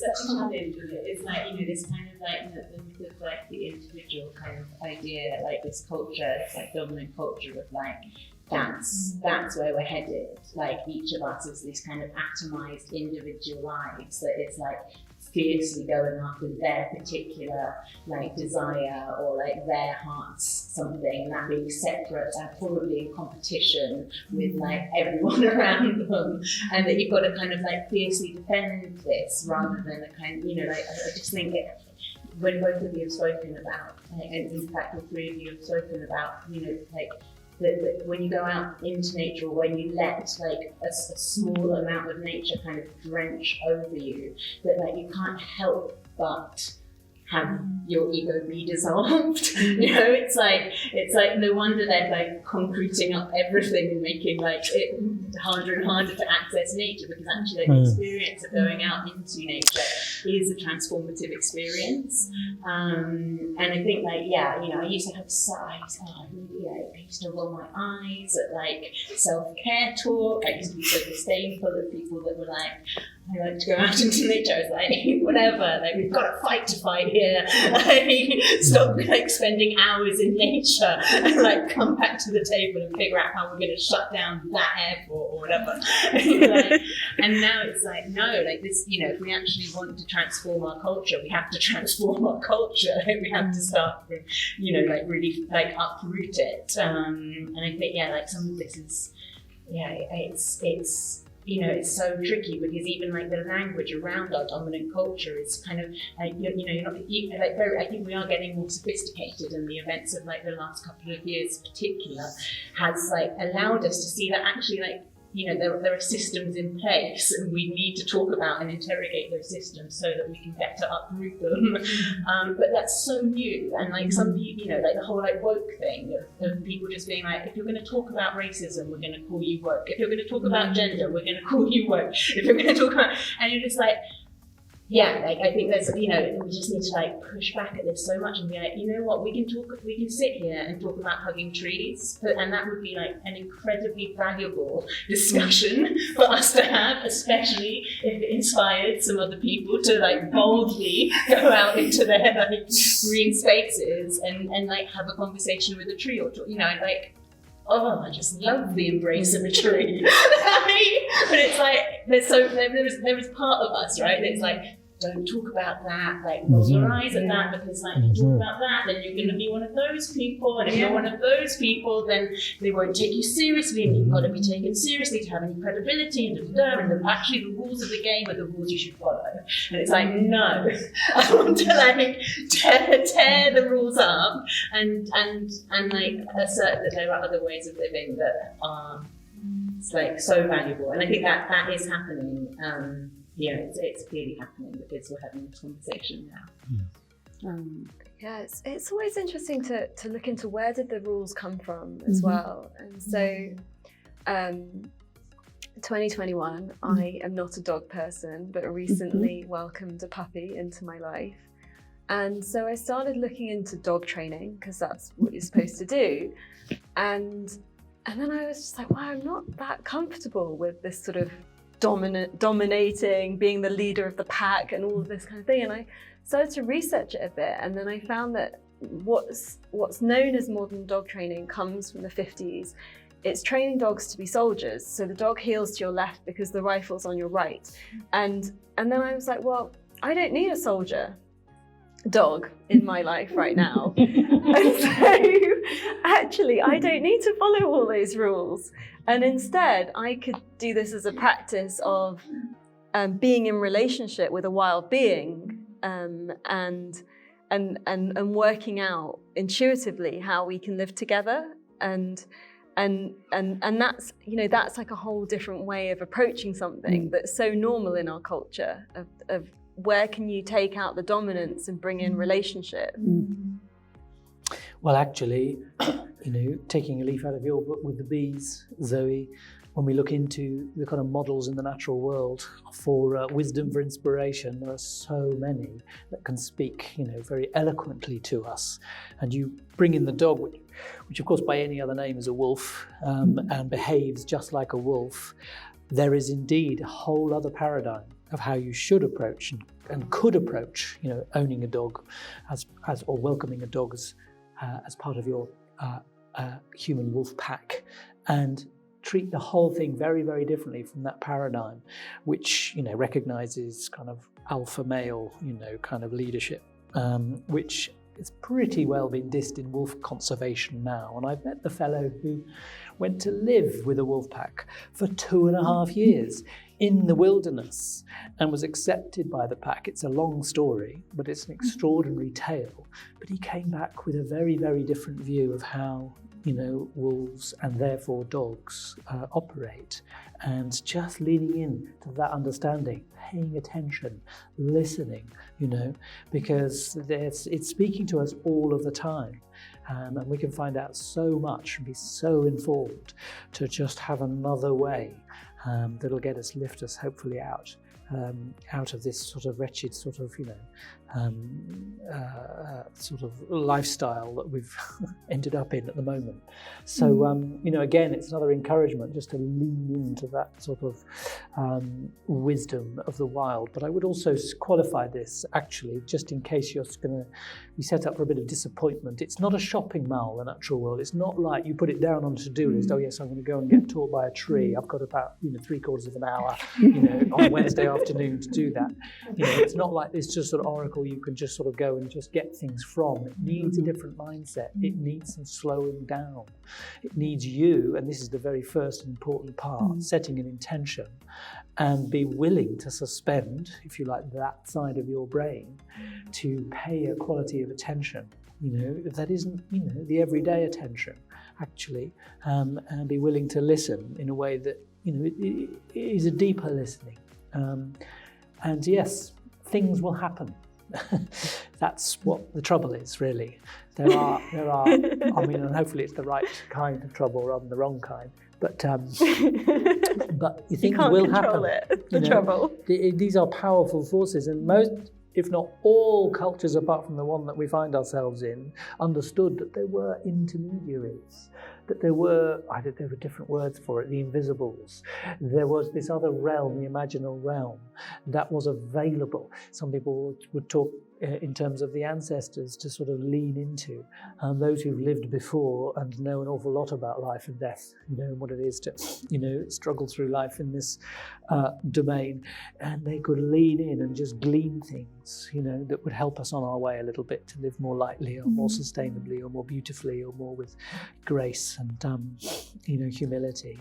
such a challenge, isn't it? It's like, this kind of like the myth of like the intellectual individual kind of idea, like this culture, it's like dominant culture of like, that's where we're headed. Like each of us is this kind of atomized individual lives that is like fiercely going after their particular like desire or like their heart's something, and that being separate and probably in competition with like everyone around them, and that you've got to kind of like fiercely defend this rather than a kind of, you know, like I just think when both of you have spoken about, like, and in fact all three of you have spoken about, you know, like that when you go out into nature, or when you let like a small amount of nature kind of drench over you, that like you can't help but have your ego be dissolved. You know, it's like no wonder they're like concreting up everything and making like it harder and harder to access nature, because actually like, the experience of going out into nature is a transformative experience. And I think like, yeah, you know, I used to roll my eyes at like self-care talk. I used to be so disdainful of people that were like, I like to go out into nature. I was like, whatever, like we've got a fight to fight here. Like, stop like spending hours in nature and like come back to the table and figure out how we're going to shut down that airport or whatever. Like, and now it's like, no, like this, you know, if we actually want to transform our culture, we have to transform our culture. We have to start from, you know, like really like uproot it. And I think, yeah, like some of this is, yeah, it's you know, it's so tricky, because even like the language around our dominant culture is kind of, like, you know, you're not, like very, I think we are getting more sophisticated, and the events of like the last couple of years in particular has like allowed us to see that actually like, you know, there are systems in place, and we need to talk about and interrogate those systems so that we can better uproot them. But that's so new, and like some people, you know, like the whole like woke thing of people just being like, if you're going to talk about racism, we're going to call you woke. If you're going to talk about gender, we're going to call you woke. If you're going to talk about, and you're just like, yeah, like I think there's, you know, we just need to like push back at this so much and be like, you know what, we can sit here and talk about hugging trees, and that would be like an incredibly valuable discussion for us to have, especially if it inspired some other people to like boldly go out into their like green spaces and like have a conversation with a tree or talk, you know, like, oh, I just love the embrace of a tree. But it's like, there is part of us, right? It's like, don't talk about that, like roll your eyes at that, because like if you talk about that, then you're going to be one of those people, and if you're one of those people, then they won't take you seriously, and you've got to be taken seriously to have any credibility, and actually the rules of the game are the rules you should follow. And it's like, no, I want to like tear the rules up and like assert that there are other ways of living that are like so valuable. And I think that is happening. Yeah, it's clearly happening, because we're having this conversation now. Yeah, it's always interesting to look into where did the rules come from as well. And so 2021, I am not a dog person, but recently welcomed a puppy into my life. And so I started looking into dog training, because that's what you're supposed to do. And then I was just like, wow, I'm not that comfortable with this sort of dominating, being the leader of the pack and all of this kind of thing. And I started to research it a bit, and then I found that what's known as modern dog training comes from the 50s. It's training dogs to be soldiers. So the dog heels to your left because the rifle's on your right. And then I was like, well, I don't need a soldier dog in my life right now. And so actually I don't need to follow all those rules, and instead I could do this as a practice of being in relationship with a wild being, and working out intuitively how we can live together, and that's, you know, that's like a whole different way of approaching something that's so normal in our culture of where can you take out the dominance and bring in relationship? Well, actually, you know, taking a leaf out of your book with the bees, Zoe, when we look into the kind of models in the natural world for wisdom, for inspiration, there are so many that can speak, you know, very eloquently to us. And you bring in the dog, which of course by any other name is a wolf, and behaves just like a wolf. There is indeed a whole other paradigm of how you should approach and could approach, owning a dog as or welcoming a dog as part of your human wolf pack, and treat the whole thing very, very differently from that paradigm, which recognizes kind of alpha male, kind of leadership, which is pretty well been dissed in wolf conservation now. And I've met the fellow who went to live with a wolf pack for 2.5 years in the wilderness and was accepted by the pack. It's a long story, but it's an extraordinary tale. But he came back with a very, very different view of how wolves and therefore dogs operate, and just leaning in to that understanding, paying attention, listening, because it's speaking to us all of the time. And we can find out so much and be so informed to just have another way that'll lift us hopefully out of this sort of wretched sort of lifestyle that we've ended up in at the moment. So again, it's another encouragement just to lean into that sort of wisdom of the wild. But I would also qualify this, actually, just in case you're going to be set up for a bit of disappointment. It's not a shopping mall, the natural world. It's not like you put it down on a to-do list. Oh yes, I'm going to go and get taught by a tree. I've got about 3/4 of an hour on Wednesday afternoon to do that. It's not like this just sort of oracle you can just sort of go and just get things from. It needs a different mindset. It needs some slowing down. It needs you, and this is the very first important part, setting an intention and be willing to suspend, if you like, that side of your brain to pay a quality of attention, that isn't, the everyday attention, actually, and be willing to listen in a way that, it is a deeper listening. And yes, things will happen. That's what the trouble is, really. There are. And hopefully it's the right kind of trouble rather than the wrong kind. But things will happen. Trouble. These are powerful forces, and most, if not all, cultures apart from the one that we find ourselves in, understood that there were intermediaries. That there were different words for it, the invisibles. There was this other realm, the imaginal realm, that was available. Some people would talk in terms of the ancestors to sort of lean into, those who've lived before and know an awful lot about life and death, and what it is to, struggle through life in this domain. And they could lean in and just glean things, that would help us on our way a little bit to live more lightly or more sustainably or more beautifully or more with grace and, humility.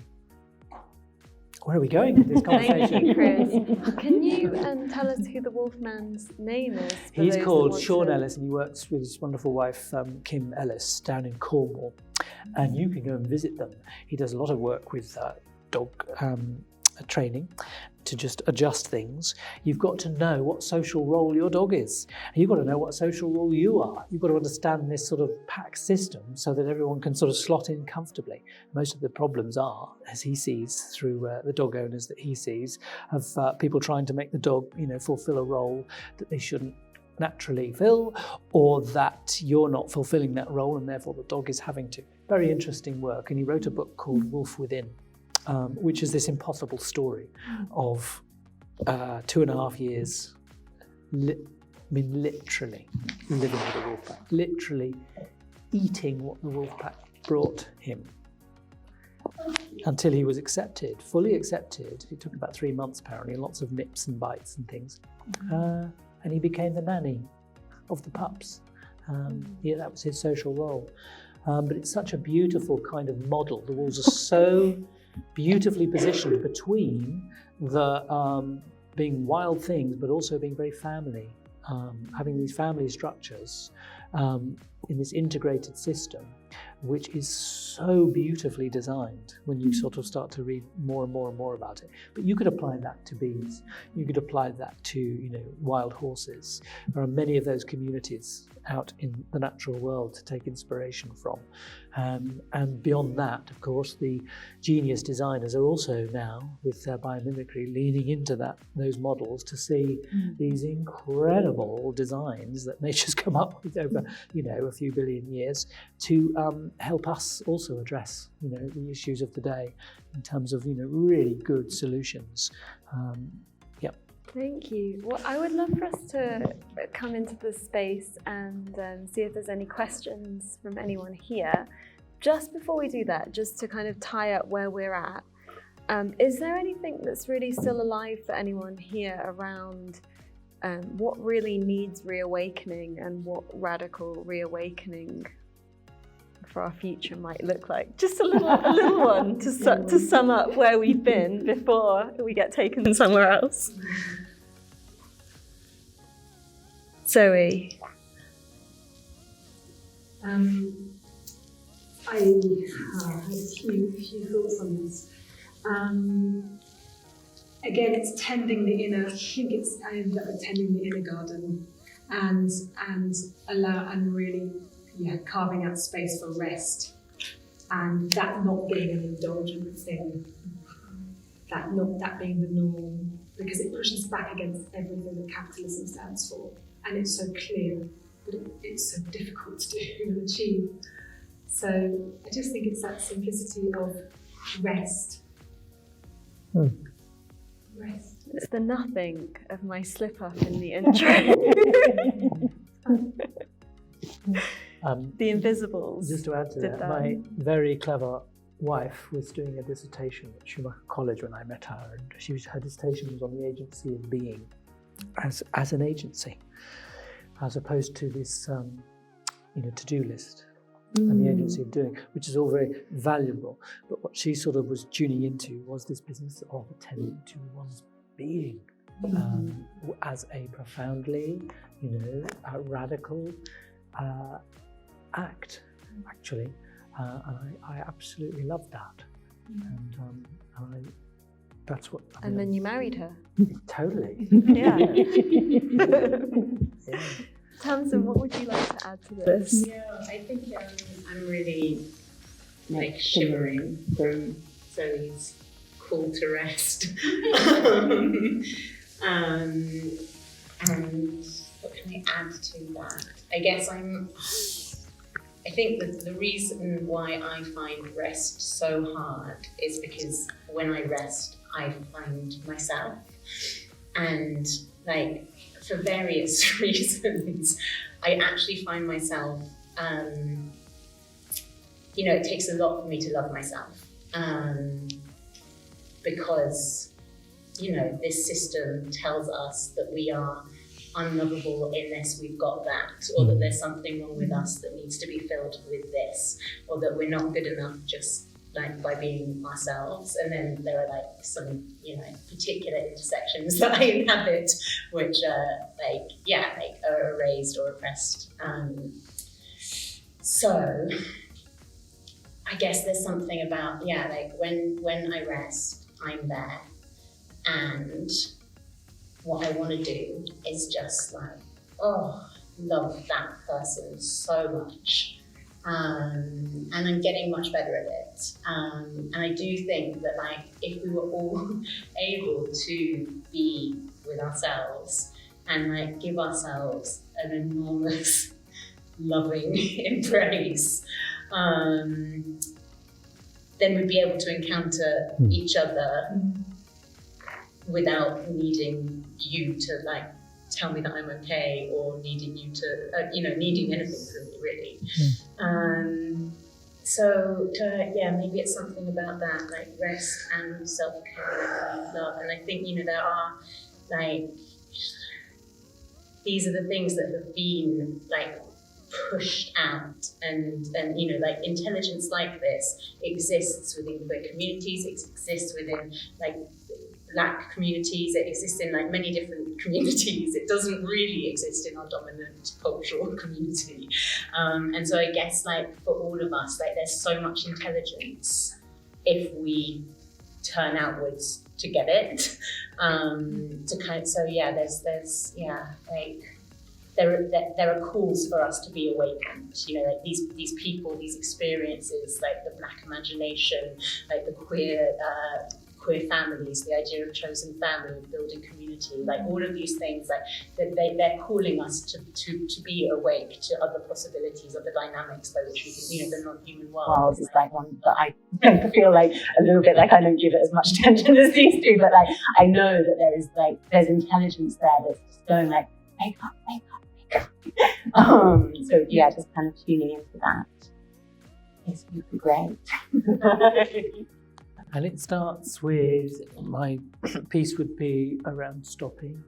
Where are we going with this conversation? Thank you, Chris. Can you tell us who the Wolfman's name is? He's called Sean Ellis, and he works with his wonderful wife, Kim Ellis, down in Cornwall. And you can go and visit them. He does a lot of work with dog training to just adjust things. You've got to know what social role your dog is. And you've got to know what social role you are. You've got to understand this sort of pack system so that everyone can sort of slot in comfortably. Most of the problems are, as he sees through the dog owners that he sees, of people trying to make the dog, fulfill a role that they shouldn't naturally fill, or that you're not fulfilling that role and therefore the dog is having to. Very interesting work. And he wrote a book called Wolf Within, which is this impossible story of 2.5 years, literally living with a wolf pack, literally eating what the wolf pack brought him until he was accepted, fully accepted. It took about 3 months apparently, lots of nips and bites and things. And he became the nanny of the pups. That was his social role. But it's such a beautiful kind of model. The wolves are so beautifully positioned between the being wild things, but also being very family, having these family structures in this integrated system, which is so beautifully designed when you sort of start to read more and more and more about it. But you could apply that to bees. You could apply that to, wild horses. There are many of those communities out in the natural world to take inspiration from. And beyond that, of course, the genius designers are also now, with biomimicry, leaning into those models to see these incredible designs that nature's come up with over, a few billion years to help us also address, the issues of the day in terms of, really good solutions. Thank you. Well, I would love for us to come into this space and see if there's any questions from anyone here. Just before we do that, just to kind of tie up where we're at, is there anything that's really still alive for anyone here around what really needs reawakening and what radical reawakening for our future might look like? Just a little one to sum up where we've been before we get taken somewhere else. Zoe. I had a few thoughts on this. Again, it's tending the inner. I ended up tending the inner garden, and really carving out space for rest, and that not being an indulgent thing, that being the norm, because it pushes back against everything that capitalism stands for, and it's so clear, but it's so difficult to do and achieve. So I just think it's that simplicity of rest. Rest. It's the nothing of my slip up in the intro. The Invisibles. Just to add to that, my very clever wife was doing a dissertation at Schumacher College when I met her, and her dissertation was on the agency of being as an agency, as opposed to this to-do list and the agency of doing, which is all very valuable. But what she sort of was tuning into was this business of attending to one's being as a profoundly, radical act, actually. And I absolutely loved that. And that's what. And then you married her. Totally. Yeah. Yeah. Tamsin, what would you like to add to this? Yeah, I think I'm really shimmering from Zoe's call to rest. And what can I add to that? I guess I think that the reason why I find rest so hard is because when I rest, I find myself. And for various reasons, I actually find myself, it takes a lot for me to love myself. Because, this system tells us that we are unlovable unless we've got that, or that there's something wrong with us that needs to be filled with this, or that we're not good enough just by being ourselves. And then there are some particular intersections that I inhabit which are erased or oppressed. So I guess there's something about when I rest, I'm there, and what I want to do is just love that person so much. And I'm getting much better at it. And I do think that if we were all able to be with ourselves and give ourselves an enormous loving embrace, then we'd be able to encounter each other without needing you to tell me that I'm okay, or needing you to, needing anything from me really. Maybe it's something about that, rest and self-care and love. And I think, there are these are the things that have been pushed out, and intelligence like this exists within queer communities, it exists within Black communities, it exists in many different communities. It doesn't really exist in our dominant cultural community. And so I guess for all of us, there's so much intelligence if we turn outwards to get it. There are calls for us to be awakened. These people, these experiences, the Black imagination, the queer families, the idea of chosen family, of building community, like all of these things, like they're calling us to be awake to other possibilities, other dynamics by which we can, the non-human world is like one that I tend to feel like a little bit like I don't give it as much attention as these two, but like I know that there's intelligence there that's just going like, wake up, wake up, wake up. So yeah, just kind of tuning into that. It's super great. And it starts with, my piece would be around stopping.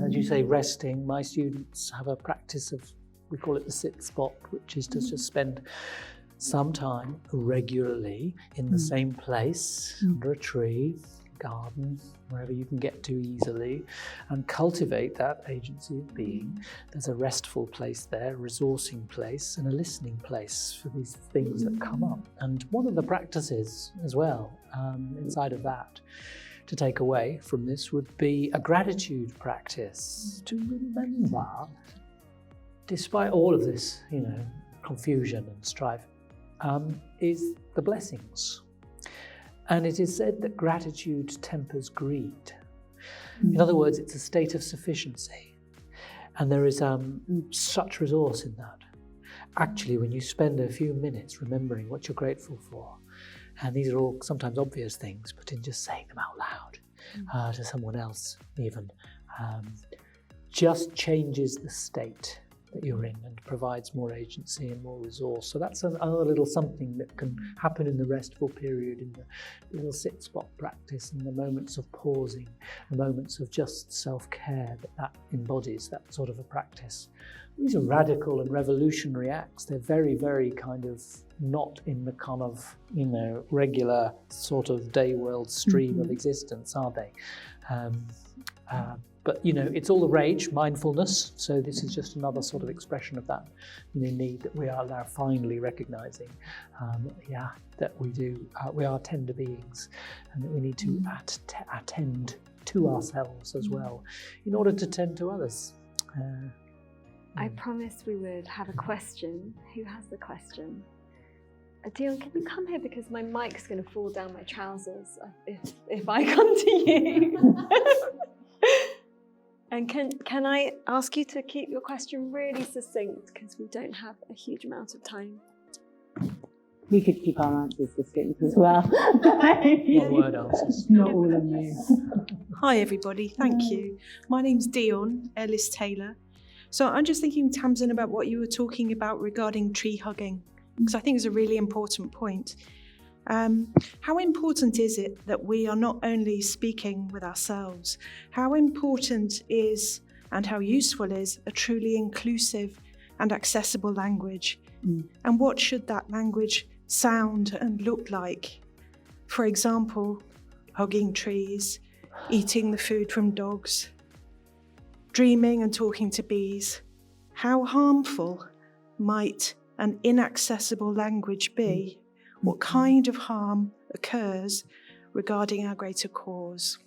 As you say, resting. My students have a practice of, we call it the sit spot, which is to just spend some time regularly in the same place, under a tree, garden, wherever you can get to easily, and cultivate that agency of being. There's a restful place there, a resourcing place, and a listening place for these things that come up. And one of the practices as well, inside of that, to take away from this would be a gratitude practice to remember, despite all of this, confusion and strife, is the blessings. And it is said that gratitude tempers greed. In other words, it's a state of sufficiency. And there is such resource in that. Actually, when you spend a few minutes remembering what you're grateful for, and these are all sometimes obvious things, but in just saying them out loud to someone else even, just changes the state that you're in and provides more agency and more resource. So that's another little something that can happen in the restful period, in the little sit spot practice, in the moments of pausing, the moments of just self-care that embodies that sort of a practice. These are radical and revolutionary acts. They're very, very kind of not in the kind of, regular sort of day world stream of existence, are they? But, it's all the rage, mindfulness. So this is just another sort of expression of that need that we are now finally recognizing. That we do, we are tender beings, and that we need to attend to ourselves as well in order to tend to others. I promised we would have a question. Who has the question? Dion, can you come here, because my mic's going to fall down my trousers if I come to you. And can I ask you to keep your question really succinct, because we don't have a huge amount of time. We could keep our answers succinct as well. One word answers. Not all of you. Hi everybody, thank you. My name's Dion, Ellis Taylor. So I'm just thinking, Tamsin, about what you were talking about regarding tree hugging, because I think it's a really important point. How important is it that we are not only speaking with ourselves? How important is and how useful is a truly inclusive and accessible language? And what should that language sound and look like? For example, hugging trees, eating the food from dogs, dreaming and talking to bees. How harmful might an inaccessible language be? What kind of harm occurs regarding our greater cause?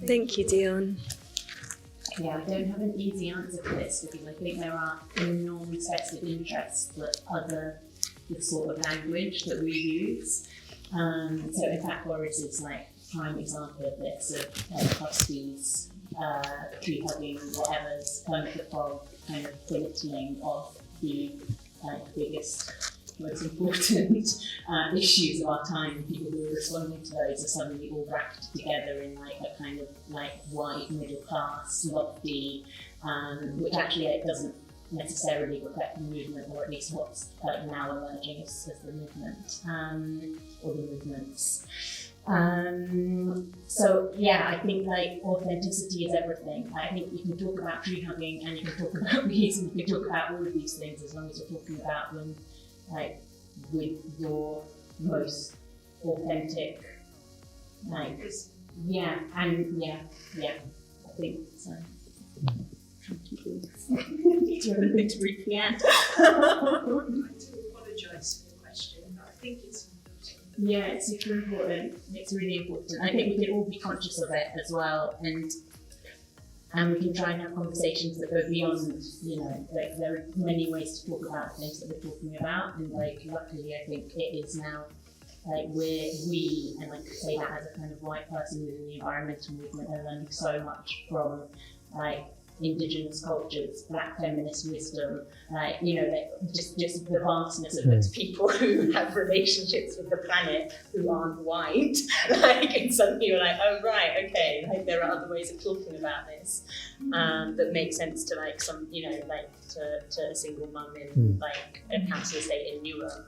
Thank you, Dion. Yeah, I don't have an easy answer for this, because I think there are enormous sets of interests that other the sort of language that we use. So in fact, Boris is like prime example of this, of huskies, tree hugging, whatever's kind of the fog, kind of belittling of the biggest, most important issues of our time. People who are responding to those are suddenly all wrapped together in like a kind of like white middle class lofty, which actually it doesn't necessarily reflect the movement, or at least what's like now emerging as the movement, or the movements. So yeah, I think like authenticity is everything. I think you can talk about tree hugging and you can talk about bees and you can talk about all of these things, as long as you're talking about them like with your most authentic, like, I think so. Do you have anything to read? Yeah. I do apologise for the question, but I think it's important. Yeah, it's super important. It's really important. I think we can all be conscious of it as well, and we can try and have conversations that go beyond, like there are many ways to talk about things that we're talking about, and like luckily I think it is now like we, and like say that as a kind of white person within the environmental movement, and learning so much from like Indigenous cultures, Black feminist wisdom, like just the vastness of it to people who have relationships with the planet who aren't white, like, and suddenly you're like, oh right, okay, like there are other ways of talking about this that make sense to like some, like to a single mum in like a council estate in Newham.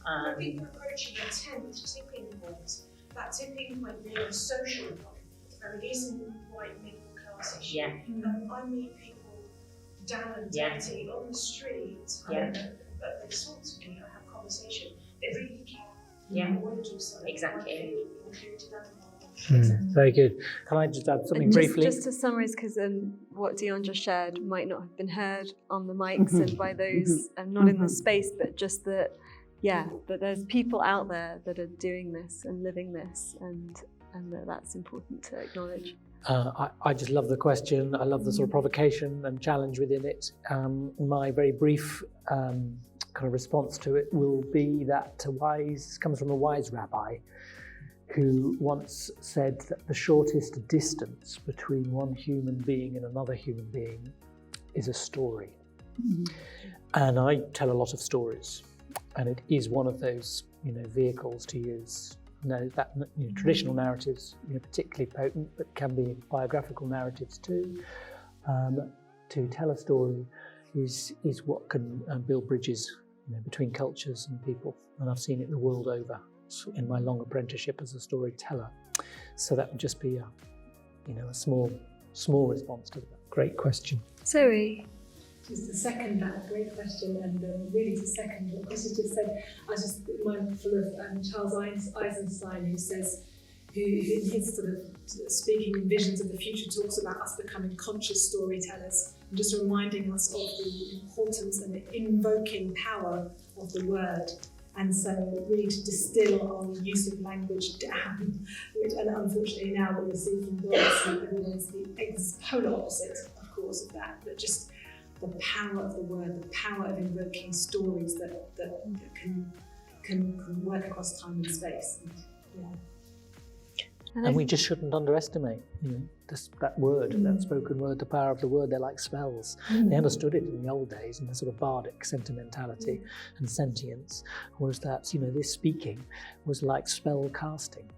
I think we're approaching a 10th tipping point. That tipping point being a social one, and it isn't white middle class issue. Yeah. I meet people down and dirty on the street, but they talk to me, I have conversation. They really care. Yeah. I want to do something. Exactly. Very good. Can I just add something And briefly? Just to summarise, because what Dion just shared might not have been heard on the mics and by those not in the space, but just that, that there's people out there that are doing this and living this, and that's important to acknowledge. I just love the question. I love the sort of provocation and challenge within it. My very brief kind of response to it will be that comes from a wise rabbi who once said that the shortest distance between one human being and another human being is a story. And I tell a lot of stories, and it is one of those vehicles to use. Traditional narratives, particularly potent, but can be biographical narratives too. To tell a story is what can build bridges, between cultures and people, and I've seen it the world over in my long apprenticeship as a storyteller. So that would just be a small response to that. Great question. Zoe. Just to second that, great question, and really to second what Chris has just said, I was just mindful of Charles Eisenstein, who in his sort of speaking in visions of the future talks about us becoming conscious storytellers, and just reminding us of the importance and the invoking power of the word. And so really to distill our use of language down, and unfortunately now what we're seeing from Boris is the polar opposite, of course, of that, but just the power of the word, the power of invoking stories that can work across time and space. And we just shouldn't underestimate, that word, that spoken word, the power of the word. They're like spells. They understood it in the old days, and the sort of bardic sentimentality and sentience was that, this speaking was like spell casting.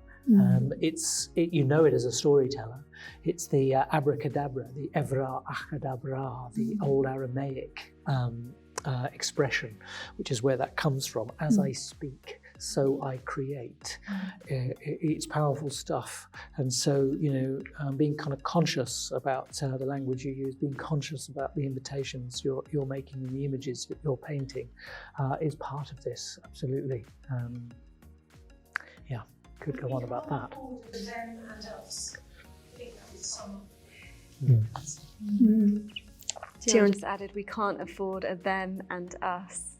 It as a storyteller. It's the abracadabra, the evra achadabra, the old Aramaic expression, which is where that comes from. As I speak, so I create. It's powerful stuff. And so, being kind of conscious about the language you use, being conscious about the invitations you're making and the images that you're painting is part of this, absolutely. Could go on about that. Them and us. I think that would sum up. Dion just added, we can't afford a them and us.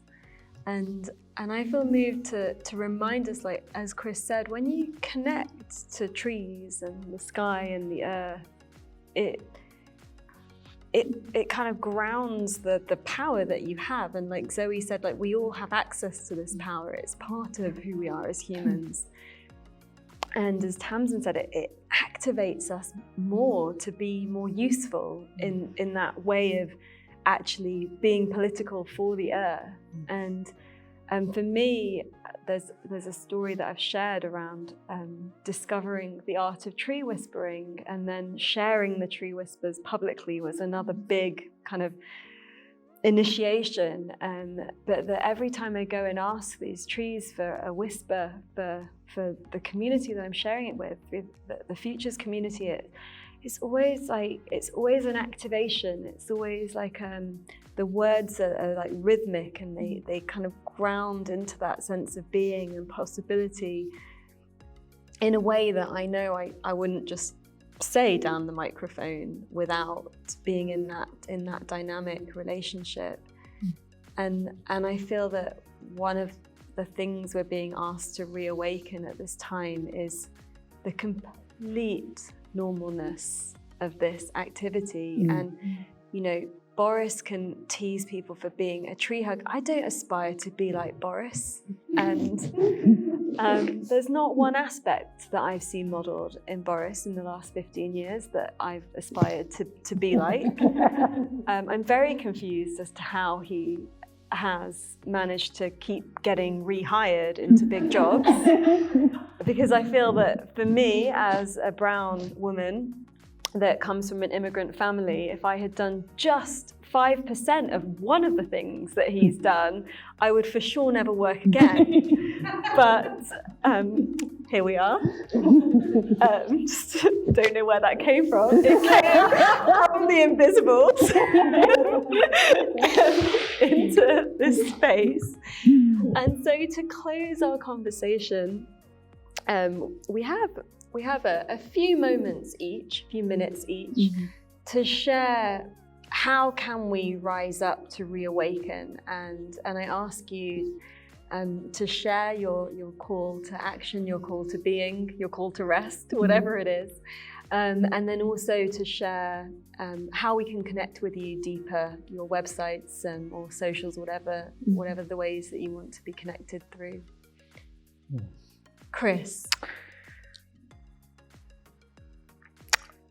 And I feel moved to remind us, like, as Chris said, when you connect to trees and the sky and the earth, it kind of grounds the power that you have. And like Zoe said, like, we all have access to this power. It's part of who we are as humans. And as Tamsin said, it activates us more to be more useful in that way of actually being political for the earth. And for me, there's a story that I've shared around discovering the art of tree whispering, and then sharing the tree whispers publicly was another big kind of initiation. But that every time I go and ask these trees for a whisper for the community that I'm sharing it with the futures community, it's always an activation. It's always like the words are like rhythmic, and they kind of ground into that sense of being and possibility in a way that I know I wouldn't just say down the microphone without being in that dynamic relationship. And I feel that one of the things we're being asked to reawaken at this time is the complete normalness of this activity. And Boris can tease people for being a tree hug. I don't aspire to be like Boris, and There's not one aspect that I've seen modelled in Boris in the last 15 years that I've aspired to be like. I'm very confused as to how he has managed to keep getting rehired into big jobs, because I feel that for me, as a brown woman that comes from an immigrant family, if I had done just 5% of one of the things that he's done, I would for sure never work again. But here we are. Just don't know where that came from. It came from the Invisibles into this space. And so to close our conversation, we have a few moments each, few minutes each, to share how can we rise up to reawaken. And I ask you to share your call to action, your call to being, your call to rest, whatever it is. And then also to share how we can connect with you deeper, your websites or socials, whatever the ways that you want to be connected through. Chris.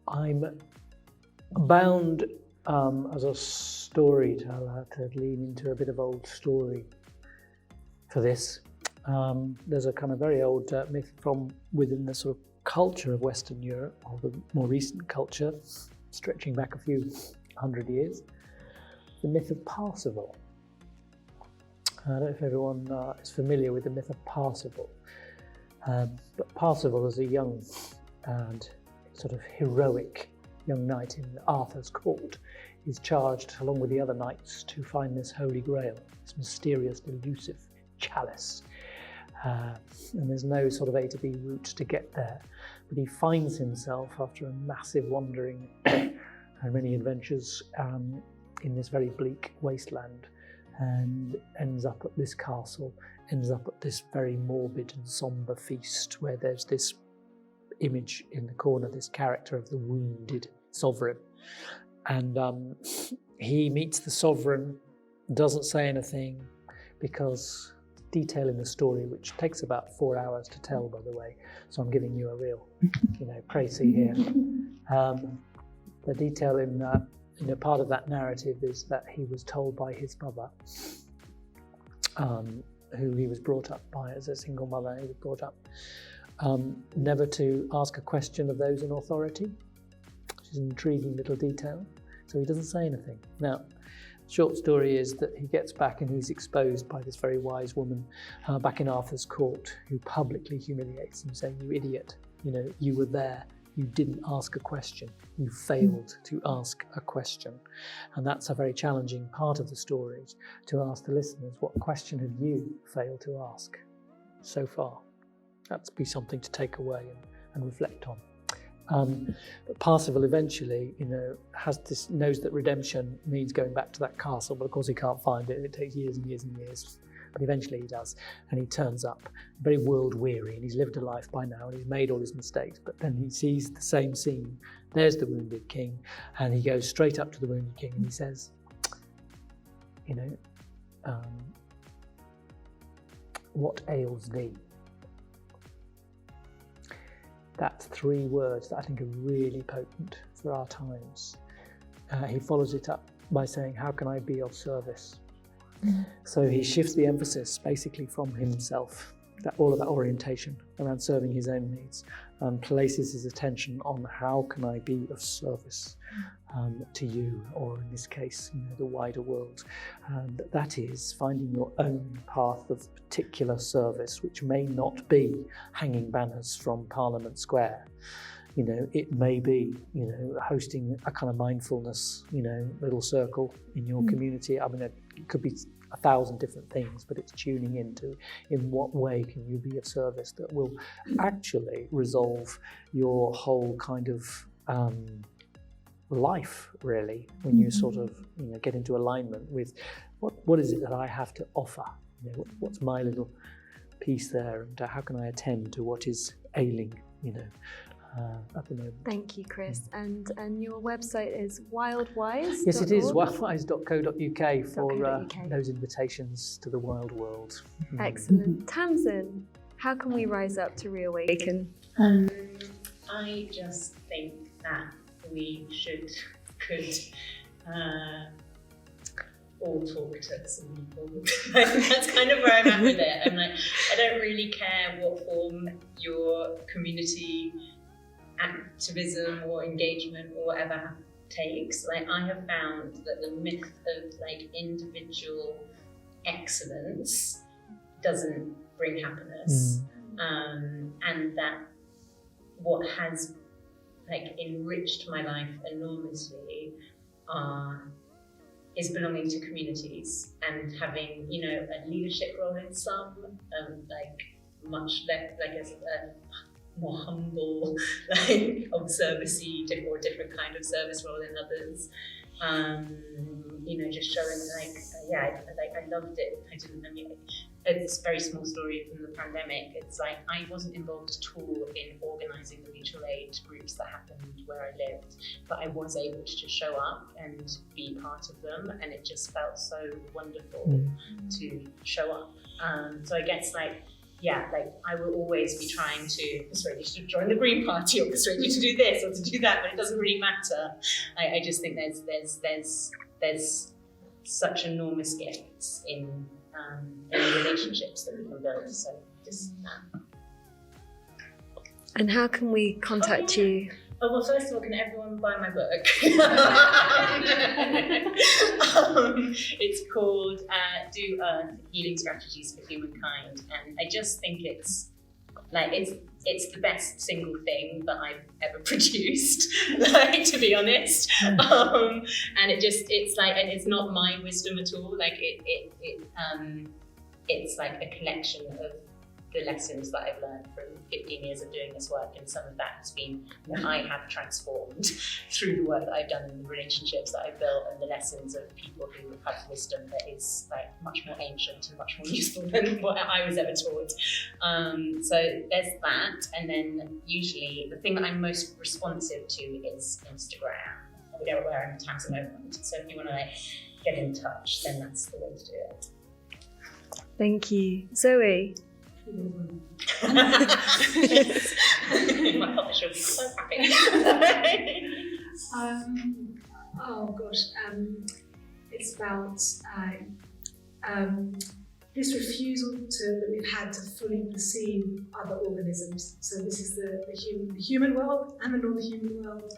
I'm bound as a storyteller to lean into a bit of old story for this. There's a kind of very old myth from within the sort of culture of Western Europe, or the more recent culture, stretching back a few hundred years, the myth of Parseval. I don't know if everyone is familiar with the myth of Parseval, but Parseval is a young and sort of heroic young knight in Arthur's court. He's charged, along with the other knights, to find this holy grail, this mysterious, elusive chalice. And there's no sort of A to B route to get there. But he finds himself, after a massive wandering and many adventures in this very bleak wasteland, and ends up at this castle, ends up at this very morbid and somber feast where there's this image in the corner, this character of the wounded sovereign. And he meets the sovereign, doesn't say anything, because detail in the story, which takes about 4 hours to tell, by the way, so I'm giving you a real, précis here. The detail in a part of that narrative is that he was told by his mother, who he was brought up by as a single mother, he was brought up never to ask a question of those in authority, which is an intriguing little detail. So he doesn't say anything. Now, the short story is that he gets back and he's exposed by this very wise woman back in Arthur's court, who publicly humiliates him, saying, "You idiot, you were there. You didn't ask a question. You failed to ask a question." And that's a very challenging part of the story, to ask the listeners, what question have you failed to ask so far? That'd be something to take away and reflect on. But Parseval eventually, knows that redemption means going back to that castle, but of course he can't find it. It takes years and years and years. But eventually he does, and he turns up very world weary, and he's lived a life by now, and he's made all his mistakes. But then he sees the same scene. There's the wounded king, and he goes straight up to the wounded king and he says, "What ails thee?" That's 3 words that I think are really potent for our times. He follows it up by saying, "How can I be of service?" So he shifts the emphasis basically from himself, all of that orientation around serving his own needs, and places his attention on how can I be of service to you, or in this case, the wider world. And that is finding your own path of particular service, which may not be hanging banners from Parliament Square. It may be, hosting a kind of mindfulness, little circle in your community. I mean, it could be 1,000 different things, but it's tuning into in what way can you be of service that will actually resolve your whole kind of life, really, when you sort of get into alignment with what is it that I have to offer? What's my little piece there, and how can I attend to what is ailing, at the moment. Thank you, Chris. And your website is wildwise.org? Yes, it is, wildwise.co.uk for those invitations to the wild world. Excellent. Tamsin, How can we rise up to reawaken? I just think that we could all talk to some people. That's kind of where I'm at with it. I'm like, I don't really care what form your community activism or engagement or whatever takes. Like, I have found that the myth of like individual excellence doesn't bring happiness, and that what has like enriched my life enormously is belonging to communities and having, you know, a leadership role in some, like much less, like as a more humble, like of servicey or different kind of service role in others. You know, just showing I loved it. It's a very small story from the pandemic. It's like I wasn't involved at all in organising the mutual aid groups that happened where I lived, but I was able to just show up and be part of them, and it just felt so wonderful to show up. So I guess like I will always be trying to persuade you to join the Green Party or persuade you to do this or to do that, but it doesn't really matter. I just think there's such enormous gifts in relationships that we can build. So just that. And how can we contact you? Oh, well, first of all, can everyone buy my book? It's called Do Earth, Healing Strategies for Humankind. And I just think it's the best single thing that I've ever produced, like, to be honest. And it's not my wisdom at all. Like it's like a collection of the lessons that I've learned from 15 years of doing this work, and some of that has been that I have transformed through the work that I've done and the relationships that I've built and the lessons of people who have wisdom that is like much more ancient and much more useful than what I was ever taught. So there's that, and then usually the thing that I'm most responsive to is Instagram, where I'm Tamsin Omond. So if you want to like get in touch, then that's the way to do it. Thank you. Zoe? My publisher will be so happy. It's about this refusal that we've had to fully perceive other organisms. So this is the human world and the non-human world,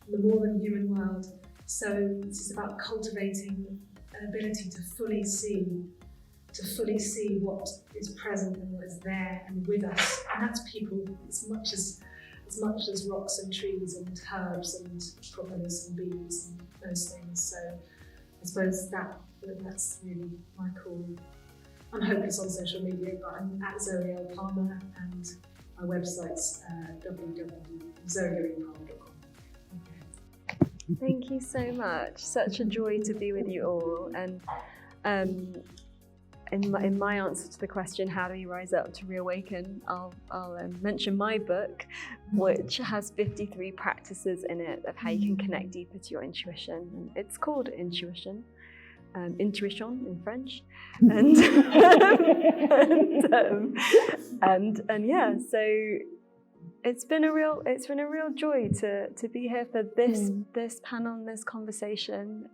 and the more than human world. So this is about cultivating an ability to fully see what is present and what is there and with us, and that's people as much as rocks and trees and herbs and propolis and bees and those things. So I suppose that's really my call. I'm hopeless on social media, but I'm at Zoe L. Palmer, and my website's www.zoegreenpalmer.com. Thank you so much. Such a joy to be with you all. And in my answer to the question, how do we rise up to reawaken, I'll mention my book, which has 53 practices in it of how you can connect deeper to your intuition. And it's called Intuition, intuition in French, and yeah. So it's been a real joy to be here for this panel and this conversation,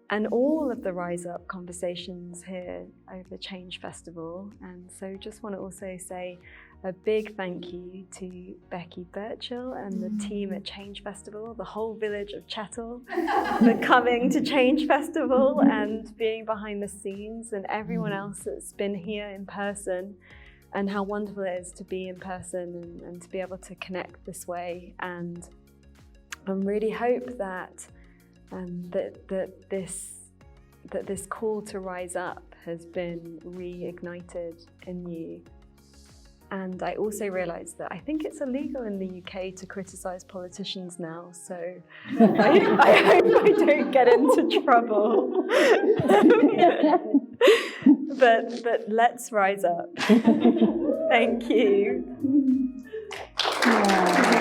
and all of the Rise Up conversations here over Change Festival. And so just want to also say a big thank you to Becky Birchall and the team at Change Festival, the whole village of Chettle, for coming to Change Festival and being behind the scenes, and everyone else that's been here in person, and how wonderful it is to be in person and to be able to connect this way. And I really hope that this call to rise up has been reignited in you. And I also realised that I think it's illegal in the UK to criticise politicians now, so I hope I don't get into trouble. But let's rise up. Thank you. Yeah.